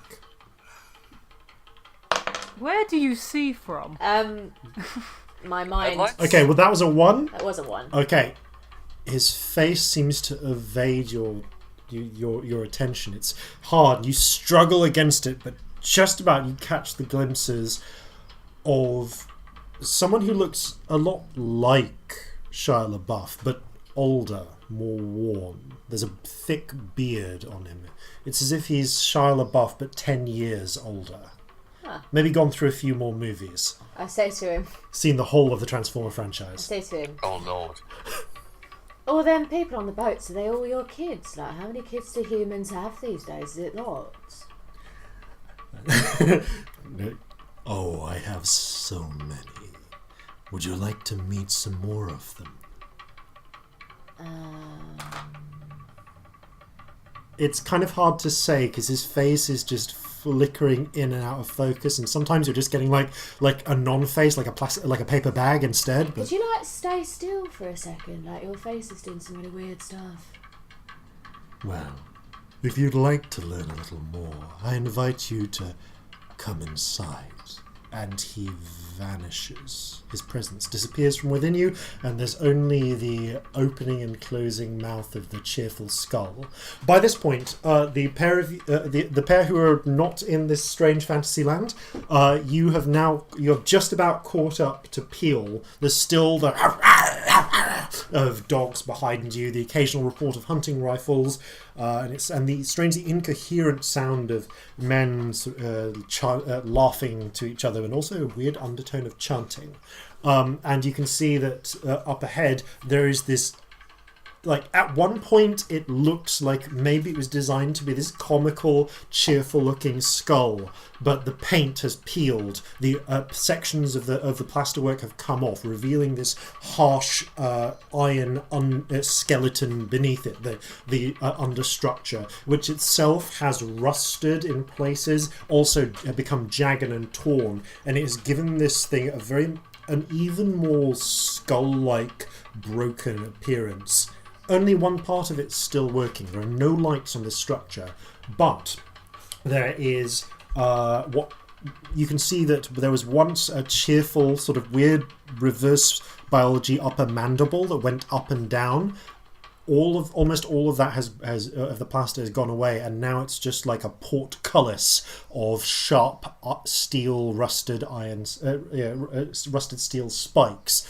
Where do you see from? My mind. Okay, well that was a 1. That was a 1. Okay, his face seems to evade your attention. It's hard. You struggle against it, but just about you catch the glimpses of someone who looks a lot like Shia LaBeouf, but older, more worn. There's a thick beard on him. It's as if he's Shia LaBeouf, but 10 years older. Huh. Maybe gone through a few more movies. I say to him. Seen the whole of the Transformer franchise. I say to him. Oh Lord. All them people on the boats, are they all your kids? Like, how many kids do humans have these days? Is it lots? Oh, I have so many. Would you like to meet some more of them? It's kind of hard to say because his face is just flickering in and out of focus, and sometimes you're just getting like a non-face, like a paper bag instead. But... Could you stay still for a second? Like your face is doing some really weird stuff. Well, if you'd like to learn a little more, I invite you to come inside. And he vanishes. His presence disappears from within you, and there's only the opening and closing mouth of the cheerful skull. By this point, the pair who are not in this strange fantasy land, you're just about caught up to Peel. There's still the of dogs behind you, the occasional report of hunting rifles, and the strangely incoherent sound of men laughing to each other, and also a weird undertone of chanting. And you can see that up ahead there is this, like, at one point it looks like maybe it was designed to be this comical, cheerful looking skull, but the paint has peeled. The sections of the plasterwork have come off, revealing this harsh iron skeleton beneath it, the understructure, which itself has rusted in places, also become jagged and torn, and it has given this thing an even more skull-like, broken appearance. Only one part of it's still working. There are no lights on this structure, but there is what you can see that there was once a cheerful, sort of weird reverse biology upper mandible that went up and down. Almost all of that of the plaster has gone away, and now it's just like a portcullis of sharp steel, rusted steel spikes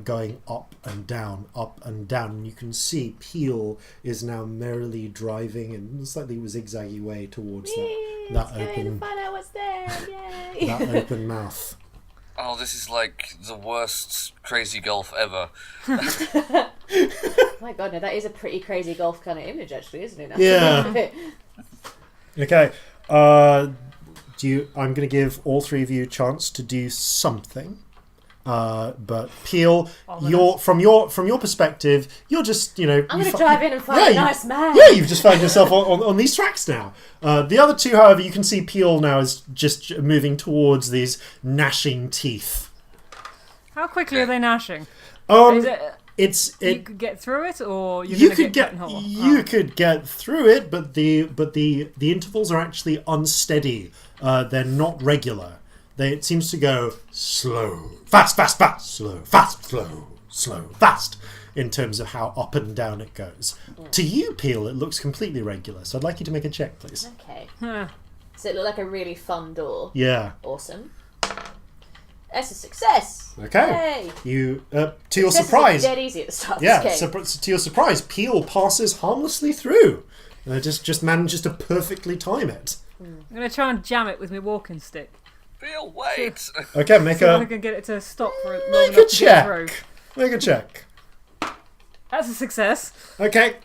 going up and down, up and down. And you can see Peel is now merrily driving in a slightly zigzaggy way towards that open. Find out what's there. Yay! That open mouth. Oh, this is like the worst crazy golf ever. Oh my god, no, that is a pretty crazy golf kind of image, actually, isn't it? Yeah. Okay. I'm going to give all three of you a chance to do something. But Peel, from your perspective, you're just I'm going to drive in and find a nice man. Yeah, you've just found yourself on these tracks now. The other two, however, you can see Peel now is just moving towards these gnashing teeth. How quickly are they gnashing? You could get through it, or you could get through it, but the intervals are actually unsteady. They're not regular. It seems to go slow, fast, fast, fast, slow, fast, slow, slow, fast, in terms of how up and down it goes. To you, Peel, it looks completely regular. So I'd like you to make a check, please. Okay. Does it look like a really fun door? Yeah. Awesome. That's a success. Okay. Yay. You, to your surprise, dead easy at the start. yeah. Of this game. To your surprise, Peel passes harmlessly through. Just manages to perfectly time it. I'm going to try and jam it with my walking stick. Peel, wait! Okay, make See if I a can get it to stop for long make enough a to get through. check. Make a check. That's a success. Okay.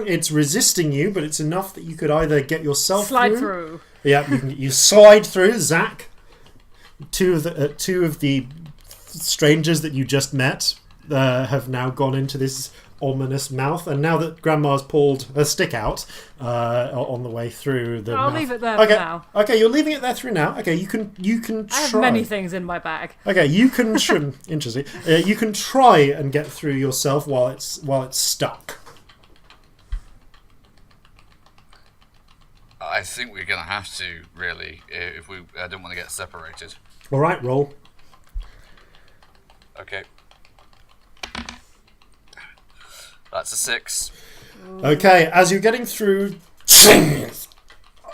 It's resisting you, but it's enough that you could either get yourself Slide through. Yeah, you slide through. Zach, two of the strangers that you just met have now gone into this ominous mouth, and now that Grandma's pulled her stick out on the way through the I'll mouth. leave it there for now. Okay, you're leaving it there through now. Okay, you can try. I have many things in my bag. Okay, you can interesting. You can try and get through yourself while it's stuck. I think we're going to have to, really, if I don't want to get separated. All right, roll. Okay. That's a 6. Okay, as you're getting through,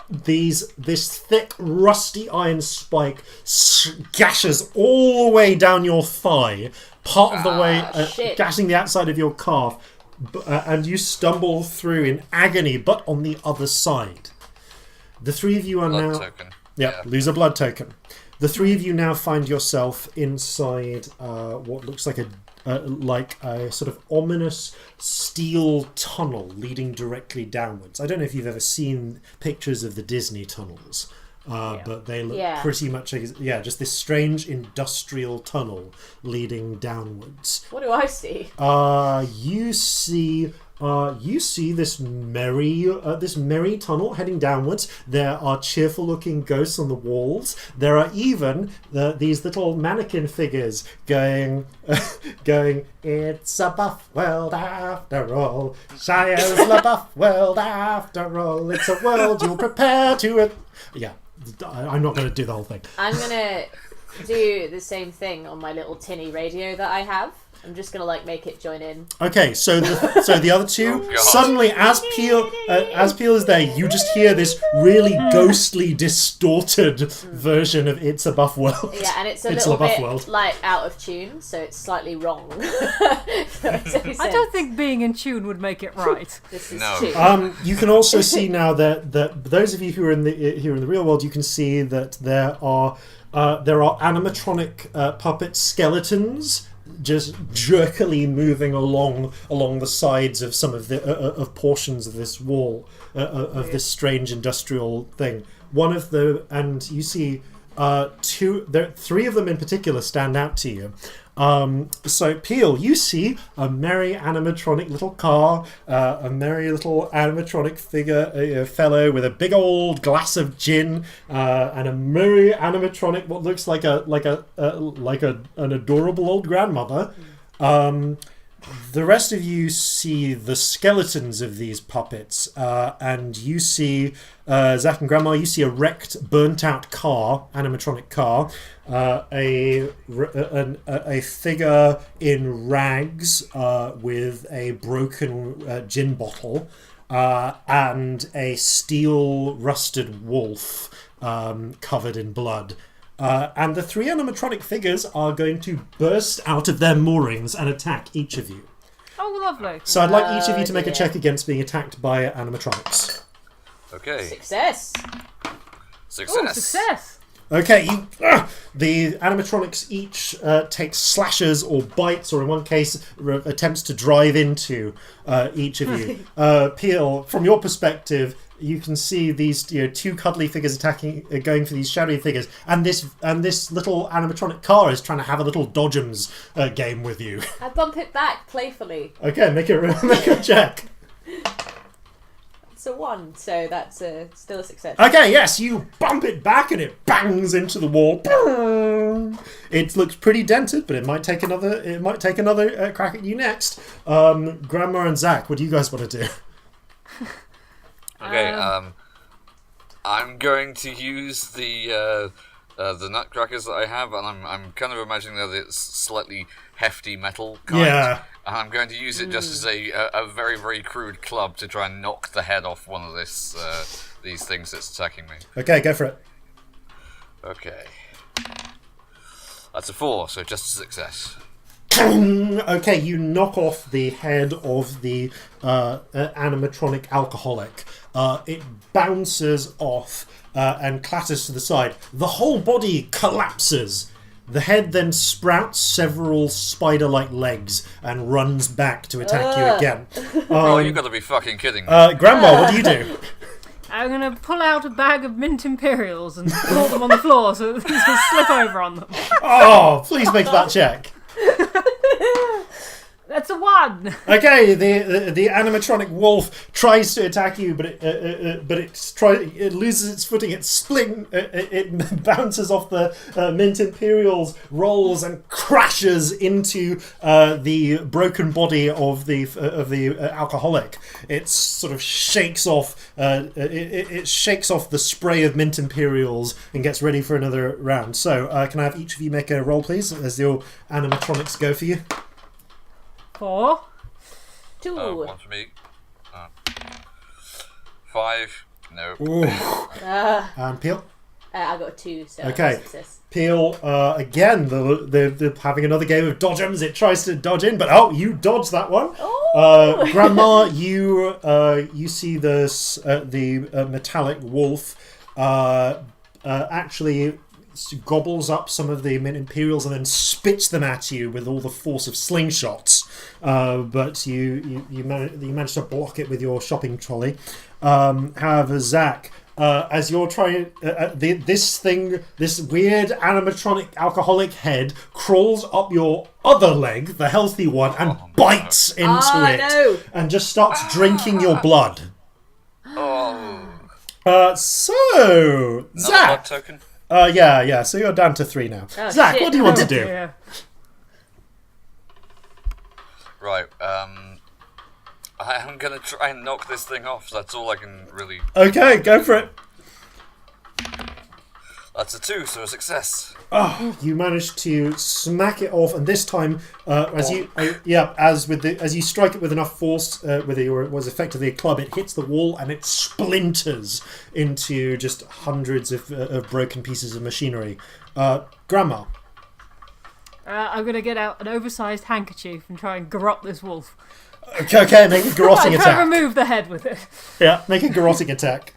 this thick, rusty iron spike gashes all the way down your thigh, part of the way gashing the outside of your calf, and you stumble through in agony, but on the other side. The three of you are Blood now... token. Yeah, lose a blood token. The three of you now find yourself inside what looks like a sort of ominous steel tunnel leading directly downwards. I don't know if you've ever seen pictures of the Disney tunnels, but they look pretty much just this strange industrial tunnel leading downwards. What do I see? You see this merry tunnel heading downwards. There are cheerful-looking ghosts on the walls. There are even these little mannequin figures going, "It's a buff world after all. Shia's LaBeouf world after all. It's a world you'll prepare to it." Yeah, I'm not going to do the whole thing. I'm going to do the same thing on my little tinny radio that I have. I'm just gonna make it join in. Okay, so the other two suddenly, as Peel is there, you just hear this really ghostly, distorted version of "It's a Buff World." Yeah, and it's a little bit out of tune, so it's slightly wrong. I don't think being in tune would make it right. This is true. You can also see now that those of you who are in the real world, you can see that there are animatronic puppet skeletons just jerkily moving along the sides of some of the of portions of this wall of this strange industrial thing. And you see three of them in particular stand out to you. So Peel, you see a merry animatronic little car, a merry little animatronic fellow with a big old glass of gin, and a merry animatronic what looks like an adorable old grandmother. The rest of you see the skeletons of these puppets, and you see Zach and Grandma. You see a wrecked, burnt-out animatronic car, a figure in rags with a broken gin bottle, and a steel-rusted wolf covered in blood. And the three animatronic figures are going to burst out of their moorings and attack each of you. Oh, lovely. So I'd like each of you to make a check against being attacked by animatronics. Okay. Success. Oh, success. Okay, the animatronics each take slashes or bites, or in one case, attempts to drive into each of you. Peel, from your perspective, you can see these two cuddly figures going for these shadowy figures, and this little animatronic car is trying to have a little dodgems game with you. I bump it back playfully. Okay, make a check. It's a 1, so that's still a success. Okay, yes, you bump it back and it bangs into the wall. It looks pretty dented, but it might take another crack at you next. Grandma and Zach, what do you guys want to do? Okay, I'm going to use the nutcrackers that I have, and I'm kind of imagining that it's slightly hefty metal kind. Yeah. And I'm going to use it just as a very, very crude club to try and knock the head off one of these things that's attacking me. Okay, go for it. Okay. That's a 4, so just a success. Okay, you knock off the head of the animatronic alcoholic. It bounces off and clatters to the side. The whole body collapses. The head then sprouts several spider-like legs and runs back to attack you again. Oh, you gotta be fucking kidding me. Grandma, what do you do? I'm going to pull out a bag of mint imperials and pour them on the floor so that things will slip over on them. Oh, please make that check. That's a 1. Okay, the animatronic wolf tries to attack you, but it loses its footing. It bounces off the mint imperials, rolls and crashes into the broken body of the alcoholic. It sort of shakes off. It shakes off the spray of mint imperials and gets ready for another round. So, can I have each of you make a roll, please, as your animatronics go for you? 4. 2. 1 for me. 5. No. And Peel? I got a 2, so Okay. success. Peel, again, they're having another game of dodgems. It tries to dodge in, but you dodged that one. Oh! Grandma, you see the metallic wolf actually gobbles up some of the mint imperials and then spits them at you with all the force of slingshots. But you manage to block it with your shopping trolley. However, Zach, as you're trying, this weird animatronic alcoholic head crawls up your other leg, the healthy one, and bites into it and just starts drinking your blood. Oh. So, Another Zach. blood token? Yeah. So you're down to 3 now. Oh, Zach, shit. what do you want to do? Yeah. Right, I am gonna try and knock this thing off. That's all I can really... Okay, go for it. That's a 2, so a success. You managed to smack it off, and this time, as you strike it with enough force, with what was effectively a club, it hits the wall and it splinters into just hundreds of broken pieces of machinery. Grandma. I'm going to get out an oversized handkerchief and try and garrot this wolf. Okay, make a garroting I try attack. and remove the head with it. Yeah, make a garroting attack.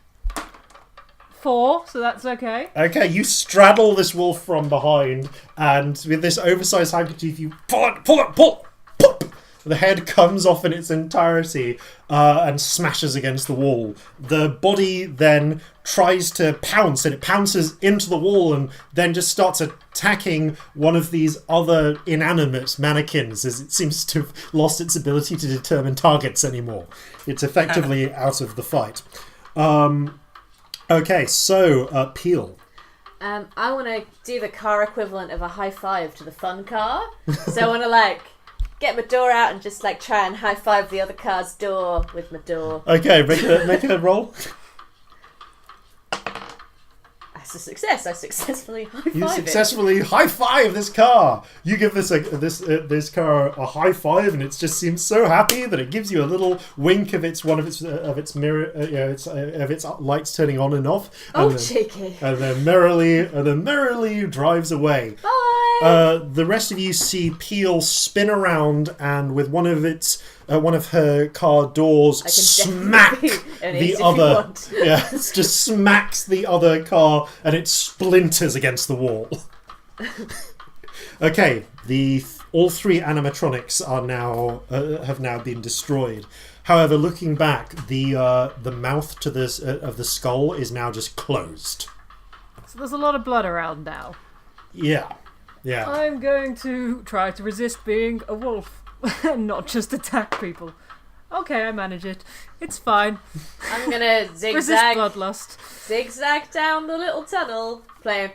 4, so that's okay. Okay, you straddle this wolf from behind, and with this oversized handkerchief, you pull. The head comes off in its entirety and smashes against the wall. The body then tries to pounce, and it pounces into the wall and then just starts attacking one of these other inanimate mannequins, as it seems to have lost its ability to determine targets anymore. It's effectively out of the fight. Okay, so Peel. I want to do the car equivalent of a high five to the fun car. So I want to get my door out and just try and high five the other car's door with my door. Okay, make a roll. That's a success. I successfully high five You successfully high five this car. You give this car a high five, and it just seems so happy that it gives you a little wink of its mirror, of its lights turning on and off. Cheeky. And then merrily drives away. Bye. The rest of you see Peel spin around and with one of her car doors smack the other. Yeah, it just smacks the other car and it splinters against the wall. Okay, the all 3 animatronics are now have now been destroyed. However, looking back, the mouth to this of the skull is now just closed. So there's a lot of blood around now. Yeah. I'm going to try to resist being a wolf and not just attack people. Okay, I manage it. It's fine. I'm gonna Resist zigzag down the little tunnel, playing,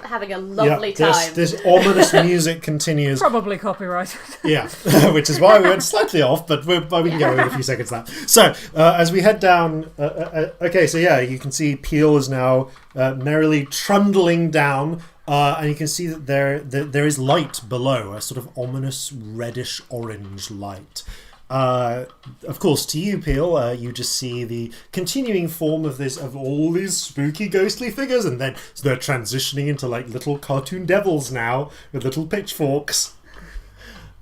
having a lovely time. This ominous music continues. Probably copyrighted. Yeah, which is why we went slightly off, but we can go in a few seconds now. So, as we head down, you can see Peel is now merrily trundling down, and you can see that there is light below, a sort of ominous reddish-orange light. Of course, to you, Peel, you just see the continuing form of all these spooky, ghostly figures, and then they're transitioning into like little cartoon devils now with little pitchforks.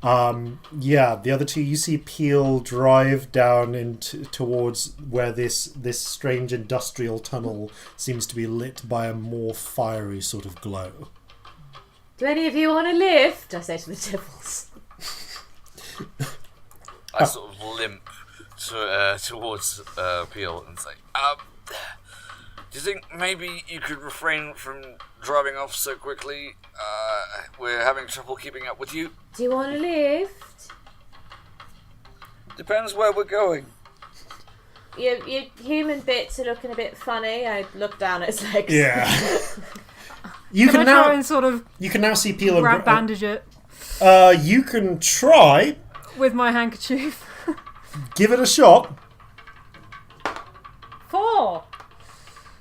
The other 2, you see Peel drive down towards where this strange industrial tunnel seems to be lit by a more fiery sort of glow. Do any of you want a lift? I say to the devils. I sort of limp towards Peel and say, do you think maybe you could refrain from driving off so quickly? We're having trouble keeping up with you. Do you want a lift? Depends where we're going. Your human bits are looking a bit funny. I look down at his legs. Yeah. Can I try and sort of you can now see Peel and bandage it you can try with my handkerchief. give it a shot. 4.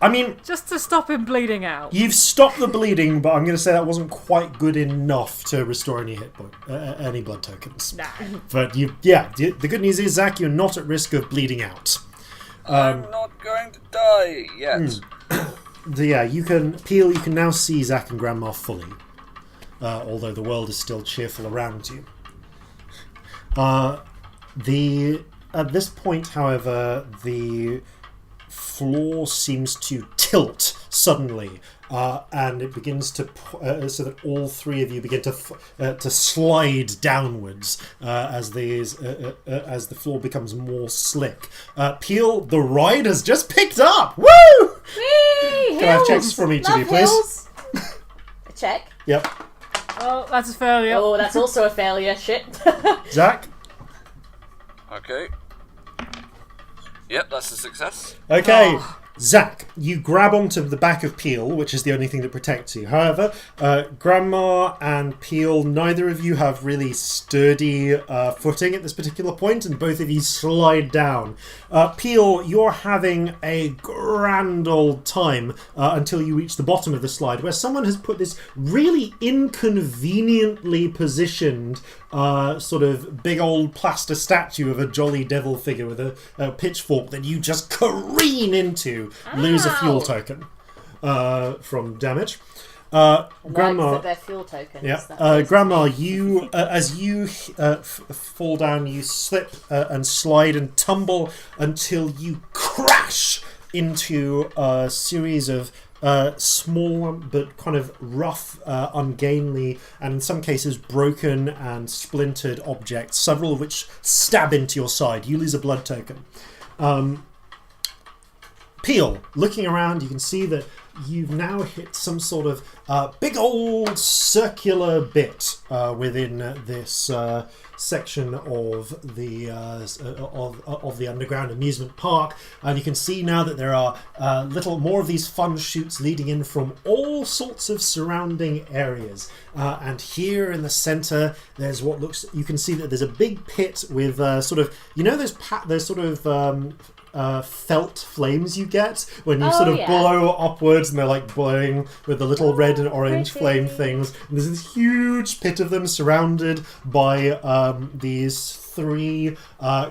I mean, Just to stop him bleeding out. you've stopped the bleeding, but I'm going to say that wasn't quite good enough to restore any any blood tokens. Nah. But the good news is, Zach, you're not at risk of bleeding out. I'm not going to die yet. You can now see Zach and Grandma fully, although the world is still cheerful around you. At this point, however, the floor seems to tilt suddenly, and it begins to so that all 3 of you begin to slide downwards as the floor becomes more slick. Peel, the ride has just picked up. Woo! Whee! Can I have checks from each of you, please? A check. Yep. Well, that's a failure. Oh, that's also a failure. Shit. Zach. Okay. Yep, that's a success. Okay, Zach, you grab onto the back of Peel, which is the only thing that protects you. However, Grandma and Peel, neither of you have really sturdy footing at this particular point, and both of you slide down. Peel, you're having a grand old time until you reach the bottom of the slide, where someone has put this really inconveniently positioned sort of big old plaster statue of a jolly devil figure with a pitchfork that you just careen into, lose a fuel token from damage. Grandma, like their fuel tokens. yeah. Grandma, you as you fall down, you slip and slide and tumble until you crash into a series of small but kind of rough, ungainly, and in some cases broken and splintered objects, several of which stab into your side. You lose a blood token. Peel, looking around, you can see that you've now hit some sort of big old circular bit within this section of the underground amusement park, and you can see now that there are little more of these fun chutes leading in from all sorts of surrounding areas. And here in the center, there's what looks. You can see that there's a big pit with sort of those sort of felt flames you get when you blow upwards, and they're like blowing with the little red and orange flame things. And there's this huge pit of them surrounded by these 3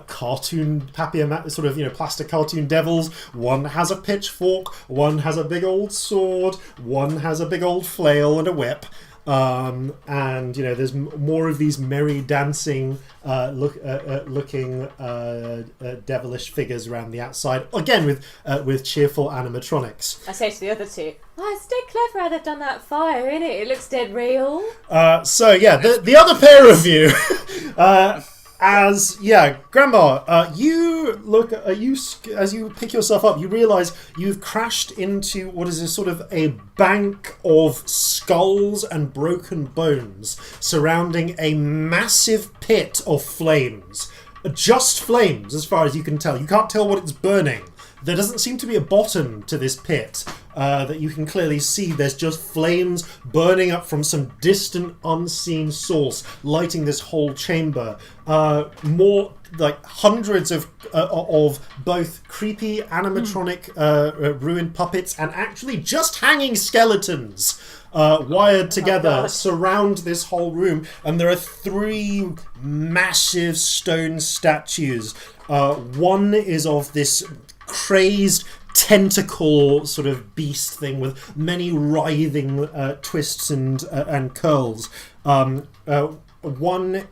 cartoon plastic cartoon devils. One has a pitchfork, one has a big old sword, one has a big old flail and a whip. and there's more of these merry dancing looking devilish figures around the outside, again with cheerful animatronics. I say to the other two, it's dead clever how they've done that fire, isn't it? It looks dead real. So yeah, the other pair of you Grandma, you look as you pick yourself up, you realise you've crashed into what is a sort of a bank of skulls and broken bones surrounding a massive pit of flames. Just flames, as far as you can tell. You can't tell what it's burning. There doesn't seem to be a bottom to this pit that you can clearly see. There's just flames burning up from some distant, unseen source, lighting this whole chamber. More like hundreds of both creepy animatronic ruined puppets and actually just hanging skeletons wired together surround this whole room. And there are 3 massive stone statues. One is of this crazed tentacle sort of beast thing with many writhing twists and curls. One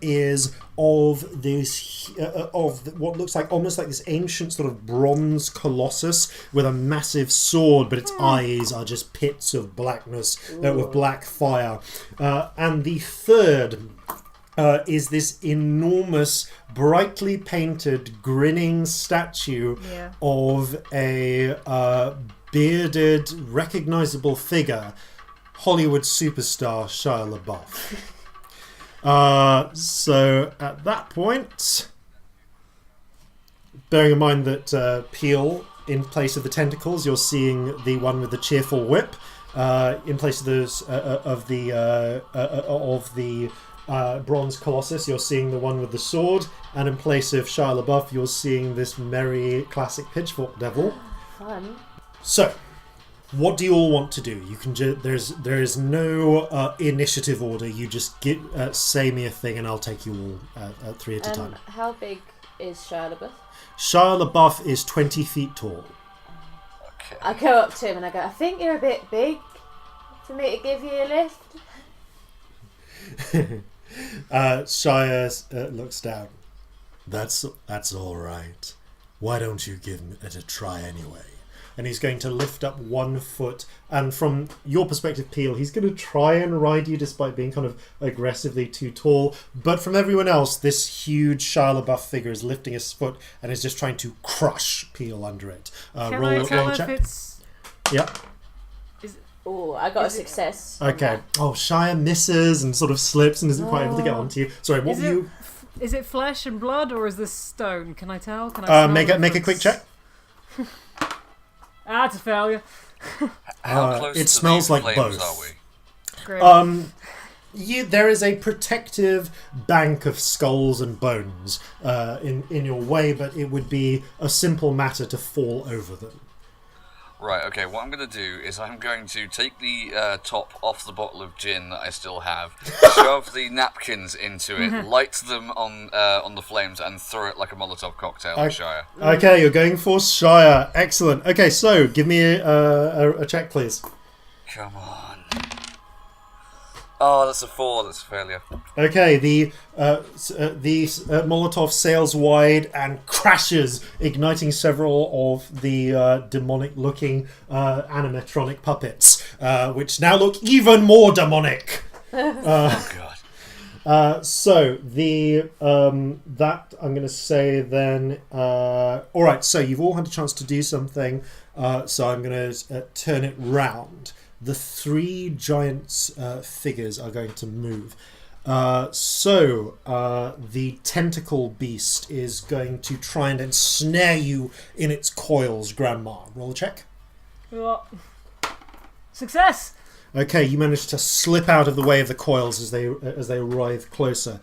is of this what looks like almost like this ancient sort of bronze colossus with a massive sword, but its eyes are just pits of blackness with black fire. And the third is this enormous, brightly painted, grinning statue of a bearded, recognizable figure, Hollywood superstar Shia LaBeouf. So at that point, bearing in mind that Peel, in place of the tentacles, you're seeing the one with the cheerful whip. In place of those of the bronze colossus, you're seeing the one with the sword, and in place of Shia LaBeouf, you're seeing this merry classic pitchfork devil. Fun. So, what do you all want to do? You can there is no initiative order. You just say me a thing, and I'll take you all 3 at a time. How big is Shia LaBeouf? Shia LaBeouf is 20 feet tall. Okay. I go up to him and I go, I think you're a bit big for me to give you a lift. Shia looks down. That's all right. Why don't you give it a try anyway? And he's going to lift up 1 foot, and from your perspective, Peel, he's going to try and ride you despite being kind of aggressively too tall. But from everyone else, this huge Shia LaBeouf figure is lifting his foot and is just trying to crush Peel under it. Can I tell if it's... Yep. Oh, I got a success. Okay. Oh, Shia misses and sort of slips and isn't quite able to get onto you. Sorry, what were you... Is it flesh and blood, or is this stone? Can I tell? Can I make a quick check. It's a failure. How close it to smells these like flames both. are we? Great. There is a protective bank of skulls and bones in your way, but it would be a simple matter to fall over them. Right, okay, what I'm going to do is I'm going to take the top off the bottle of gin that I still have, shove the napkins into it, light them on the flames, and throw it like a Molotov cocktail at Shia. Okay, you're going for Shia. Excellent. Okay, so give me a check, please. Come on. Oh, that's a 4. That's a failure. Okay, the Molotov sails wide and crashes, igniting several of the demonic-looking animatronic puppets, which now look even more demonic. Oh god. So the that I'm going to say then. All right, so you've all had a chance to do something. So I'm going to turn it round. The 3 giant figures are going to move. So the tentacle beast is going to try and ensnare you in its coils, Grandma. Roll a check. Success! Okay, you managed to slip out of the way of the coils as they arrive closer.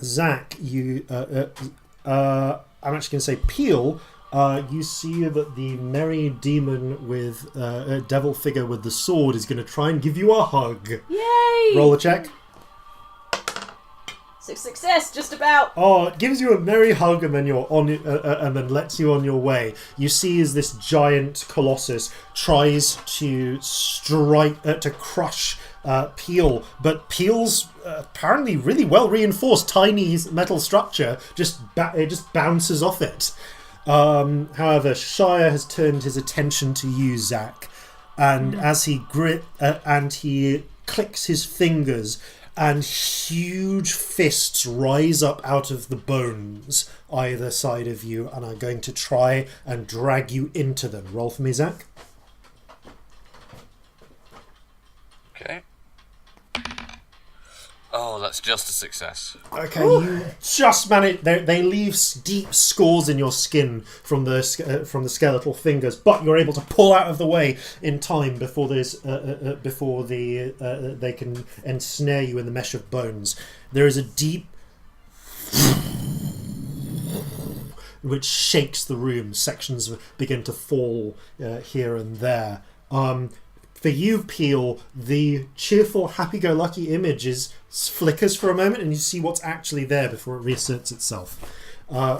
Zach, you... I'm actually going to say Peel... you see that the merry demon with a devil figure with the sword is going to try and give you a hug. Yay! Roll a check. Success, just about. Oh, it gives you a merry hug and then you're on it, and then lets you on your way. You see as this giant colossus tries to to crush Peel, but Peel's apparently really well reinforced tiny metal structure just bounces off it. However, Shia has turned his attention to you, Zach, and as he he clicks his fingers, and huge fists rise up out of the bones either side of you and are going to try and drag you into them. Roll for me, Zach. Okay. Oh, that's just a success. Okay, you just manage. They leave deep scores in your skin from the skeletal fingers, but you're able to pull out of the way in time before they can ensnare you in the mesh of bones. There is a deep which shakes the room. Sections begin to fall here and there. For you, Peel, the cheerful, happy-go-lucky image flickers for a moment, and you see what's actually there before it reasserts itself.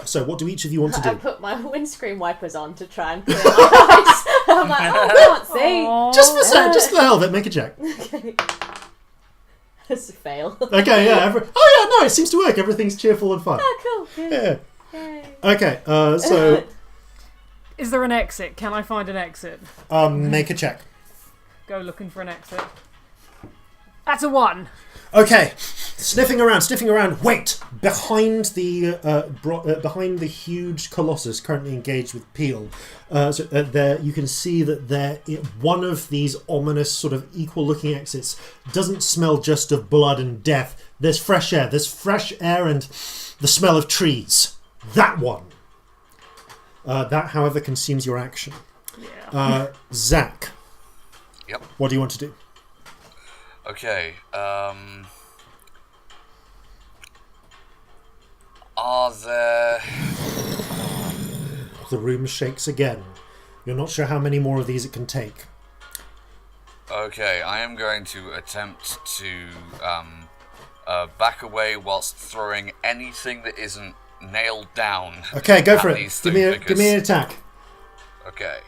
So, what do each of you want to do? I put my windscreen wipers on to try and clear my eyes. I'm like, I can't see. Aww. Just for hell of it, make a check. Okay. That's a fail. Okay, yeah. No, it seems to work. Everything's cheerful and fun. Oh, cool. Yeah. Yay. Okay, so Is there an exit? Can I find an exit? make a check. Go looking for an exit. That's a 1. Okay, sniffing around. Wait, behind the huge colossus currently engaged with Peel, there you can see that one of these ominous sort of equal-looking exits doesn't smell just of blood and death. There's fresh air. and the smell of trees. That one. That, however, consumes your action. Yeah. Zach. Yep. What do you want to do? Okay, are there... The room shakes again. You're not sure how many more of these it can take. Okay, I am going to attempt to back away whilst throwing anything that isn't nailed down. Okay, go at for it. these Give things, me an attack. Okay.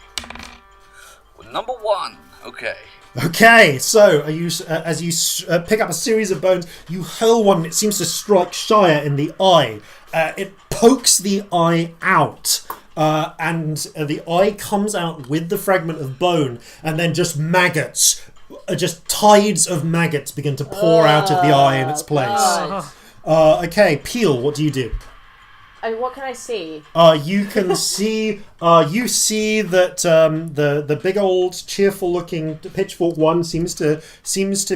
Well, number 1. Okay. Okay, so as you pick up a series of bones, you hurl one. It seems to strike Shia in the eye. It pokes the eye out, and the eye comes out with the fragment of bone, and then just maggots, just tides of maggots begin to pour out of the eye in its place. God. Okay, Peel, what do you do? What can I see? You can see. You see that the big old cheerful-looking pitchfork one seems to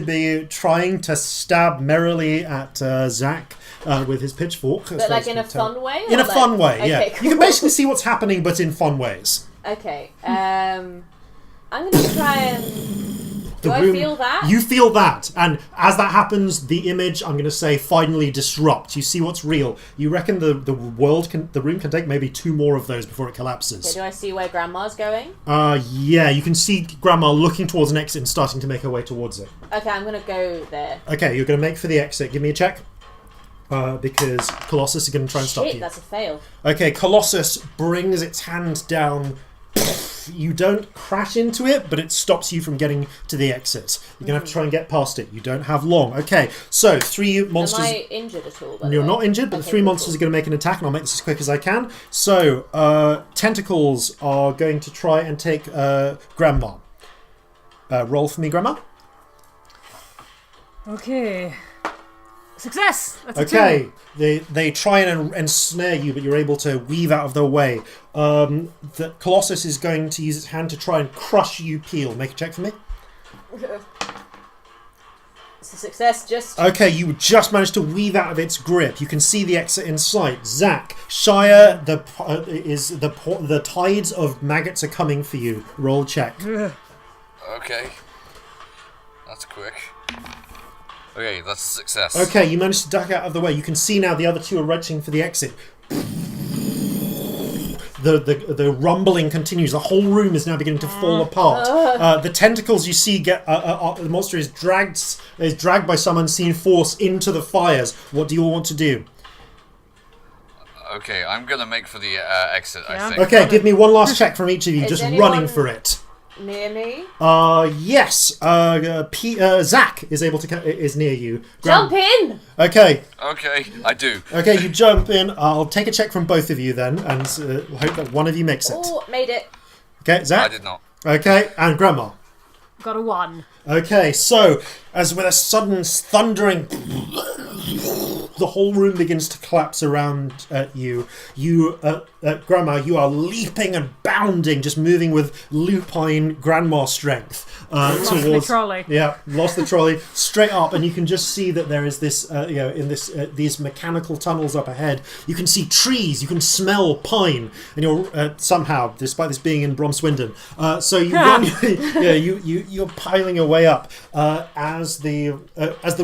be trying to stab merrily at Zach with his pitchfork. But like in a fun way? In a fun way, Okay, yeah. cool. You can basically see what's happening, but in fun ways. Okay. I'm gonna try and. Do I feel that? You feel that, and as that happens, the image, I'm going to say, finally disrupts. You see what's real. You reckon the room can take maybe 2 more of those before it collapses. Okay, do I see where Grandma's going? Yeah, you can see Grandma looking towards an exit and starting to make her way towards it. Okay, I'm gonna go there. Okay, you're going to make for the exit. Give me a check. Because Colossus is going to try and stop you. That's a fail. Okay, Colossus brings its hand down. You don't crash into it, but it stops you from getting to the exit. You're going to have to try and get past it. You don't have long. Okay, so 3 monsters... Am I injured at all? You're not injured, but the 3 monsters are going to make an attack, and I'll make this as quick as I can. So, Tentacles are going to try and take Grandma. Roll for me, Grandma. Okay. Success! That's a Okay, they try and ensnare you, but you're able to weave out of their way. The Colossus is going to use its hand to try and crush you, Peel. Make a check for me. It's a success, just... Okay, you just managed to weave out of its grip. You can see the exit in sight. Zach, Shia, the tides of maggots are coming for you. Roll check. Okay. That's quick. Okay, that's a success. Okay, you managed to duck out of the way. You can see now the other 2 are reaching for the exit. the rumbling continues. The whole room is now beginning to fall apart. The tentacles you see the monster is dragged by some unseen force into the fires. What do you all want to do? Okay, I'm gonna make for the exit. Yeah. I think. Okay, give me one last check from each of you, Is just anyone running for it. Near me? Yes. Zach is able to is near you. Jump in! Okay. Okay, I do. Okay, you jump in. I'll take a check from both of you then, and hope that one of you makes it. Oh, made it. Okay, Zach. I did not. Okay, and Grandma. Got a 1. Okay, so as with a sudden thundering, the whole room begins to collapse around you. Grandma, you are leaping and bounding, just moving with lupine grandma strength Lost the trolley. Yeah, lost the trolley straight up, and you can just see that there is this, in this these mechanical tunnels up ahead. You can see trees, you can smell pine, and you're somehow, despite this being in Bromswindon, so you run, you're piling your way up as the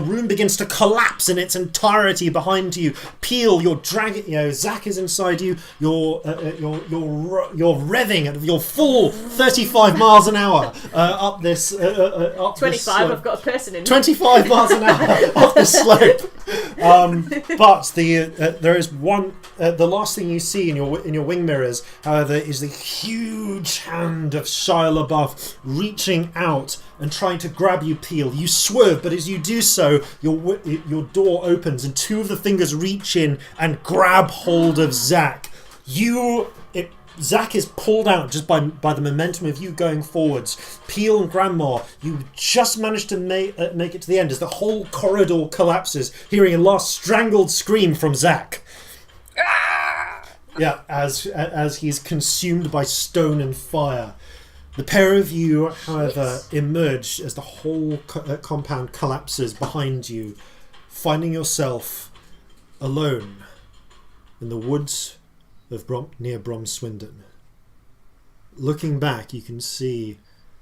room begins to collapse in its entirety behind you. Peel, you're dragging. Zach is inside you. You're revving at your full 35 miles an hour up this. Up 25, this slope. I've got a person in. 25 miles an hour off the slope. But there is one. The last thing you see in your wing mirrors, however, is the huge hand of Shia LaBeouf reaching out and trying to grab you, Peel. You swerve, but as you do so, your door opens and two of the fingers reach in and grab hold of Zach. Zach is pulled out just by the momentum of you going forwards. Peel and Grandma, you just managed to make it to the end as the whole corridor collapses, hearing a last strangled scream from Zach. Yeah, as he's consumed by stone and fire. The pair of you, however, emerge as the whole compound collapses behind you, finding yourself alone in the woods of near Bromswindon. Looking back, you can see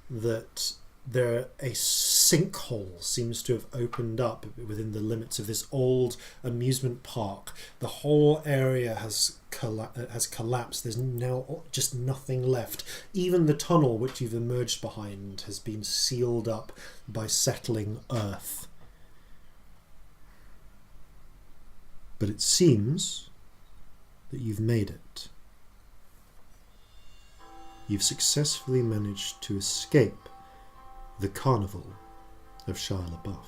that a sinkhole seems to have opened up within the limits of this old amusement park. The whole area has collapsed. There's now just nothing left. Even the tunnel which you've emerged behind has been sealed up by settling earth. But it seems that you've made it. You've successfully managed to escape the Carnival of Shia LaBeouf.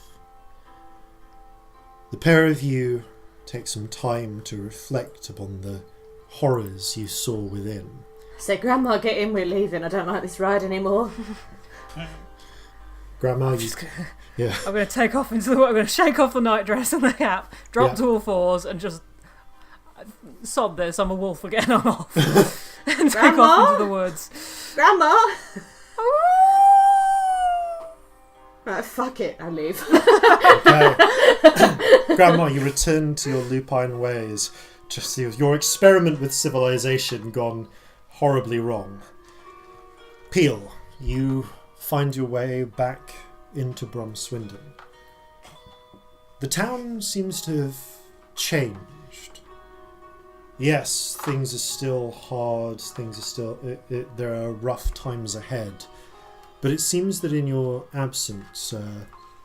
The pair of you take some time to reflect upon the horrors you saw within. Say, Grandma, get in, we're leaving. I don't like this ride anymore. Grandma, yeah. I'm going to take off into the. I'm going to shake off the nightdress and the cap, drop to all fours, and just sod this. I'm a wolf again. I'm off and take off into the woods. Grandma. Right, fuck it, I leave. Okay. Grandma, you return to your lupine ways. Just your experiment with civilization gone horribly wrong. Peel, you find your way back into Bromswindon. The town seems to have changed. Yes, things are still hard, things are still... there are rough times ahead. But it seems that in your absence,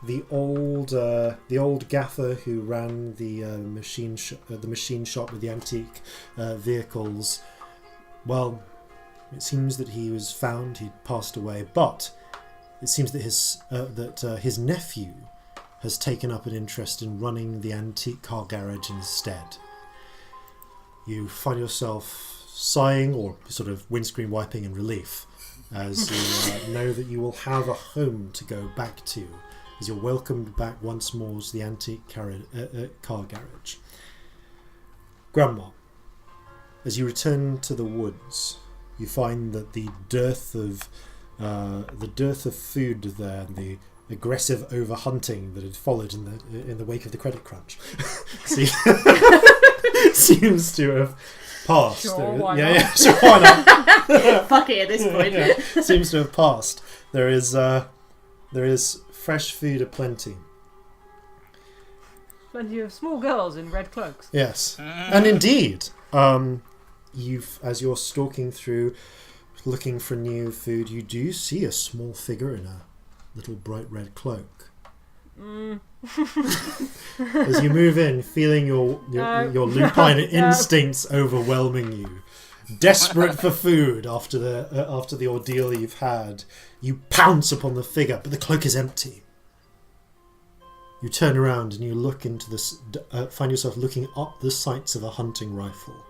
the old gaffer who ran the machine shop with the antique vehicles, well, it seems that he was found. He'd passed away, but it seems that his nephew has taken up an interest in running the antique car garage instead. You find yourself sighing or sort of windscreen wiping in relief, as you know that you will have a home to go back to, as you're welcomed back once more to the antique car garage. Grandma, as you return to the woods, you find that the dearth of food there, and the aggressive overhunting that had followed in the wake of the credit crunch, seems to have passed. Sure, why not? Yeah, sure, why not? Fuck it at this point. Yeah, seems to have passed. There is fresh food aplenty. Plenty of small girls in red cloaks. Yes, and indeed, as you're stalking through, looking for new food, you do see a small figure in a little bright red cloak. As you move in, feeling your lupine instincts overwhelming you, desperate for food after the ordeal you've had, you pounce upon the figure, but the cloak is empty. You turn around and you look into this, find yourself looking up the sights of a hunting rifle,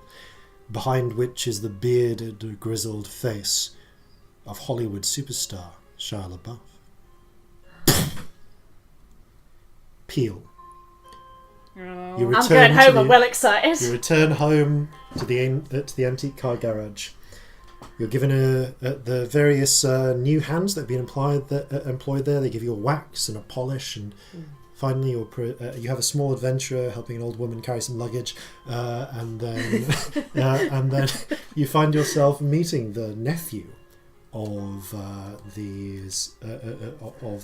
behind which is the bearded, grizzled face of Hollywood superstar Shia LaBeouf. Peel. Oh. I'm going home. I'm well excited. You return home to the antique car garage. You're given the various new hands that have been employed there. They give you a wax and a polish, and finally you have a small adventurer helping an old woman carry some luggage, and then you find yourself meeting the nephew of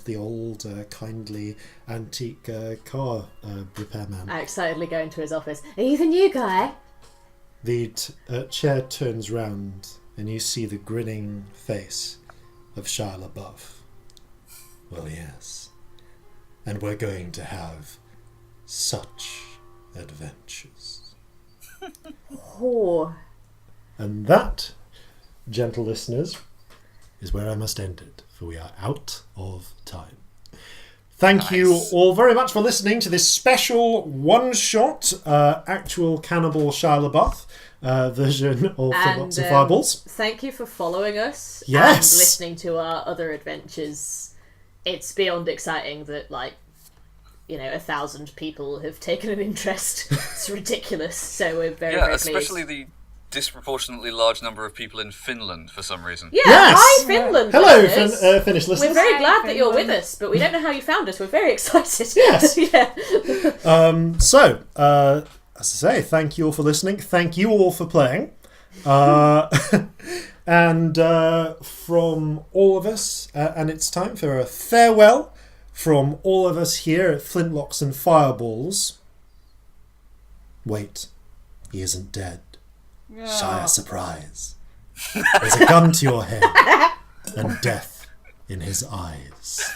the old kindly antique car repairman. I excitedly go into his office. Are you the new guy? The chair turns round and you see the grinning face of Shia LaBeouf. Well, yes. And we're going to have such adventures. Oh. And that, gentle listeners, is where I must end it, for we are out of time. Thank you all very much for listening to this special one-shot actual Cannibal Shia LaBeouf version of Flintlocks and Fireballs. Thank you for following us Yes. and listening to our other adventures. It's beyond exciting that, 1,000 people have taken an interest. It's ridiculous. So we're very, very pleased. Especially the disproportionately large number of people in Finland for some reason. Yeah, Yes. hi Finland. Hello, listeners. Finnish listeners. We're very Hi, glad that you're with Finland. us, but we don't know how you found us. We're very excited. Yes. Yeah. So, as I say, thank you all for listening. Thank you all for playing. And from all of us, and it's time for a farewell from all of us here at Flintlocks and Fireballs. Wait, he isn't dead. Shire surprise. There's a gun to your head and death in his eyes.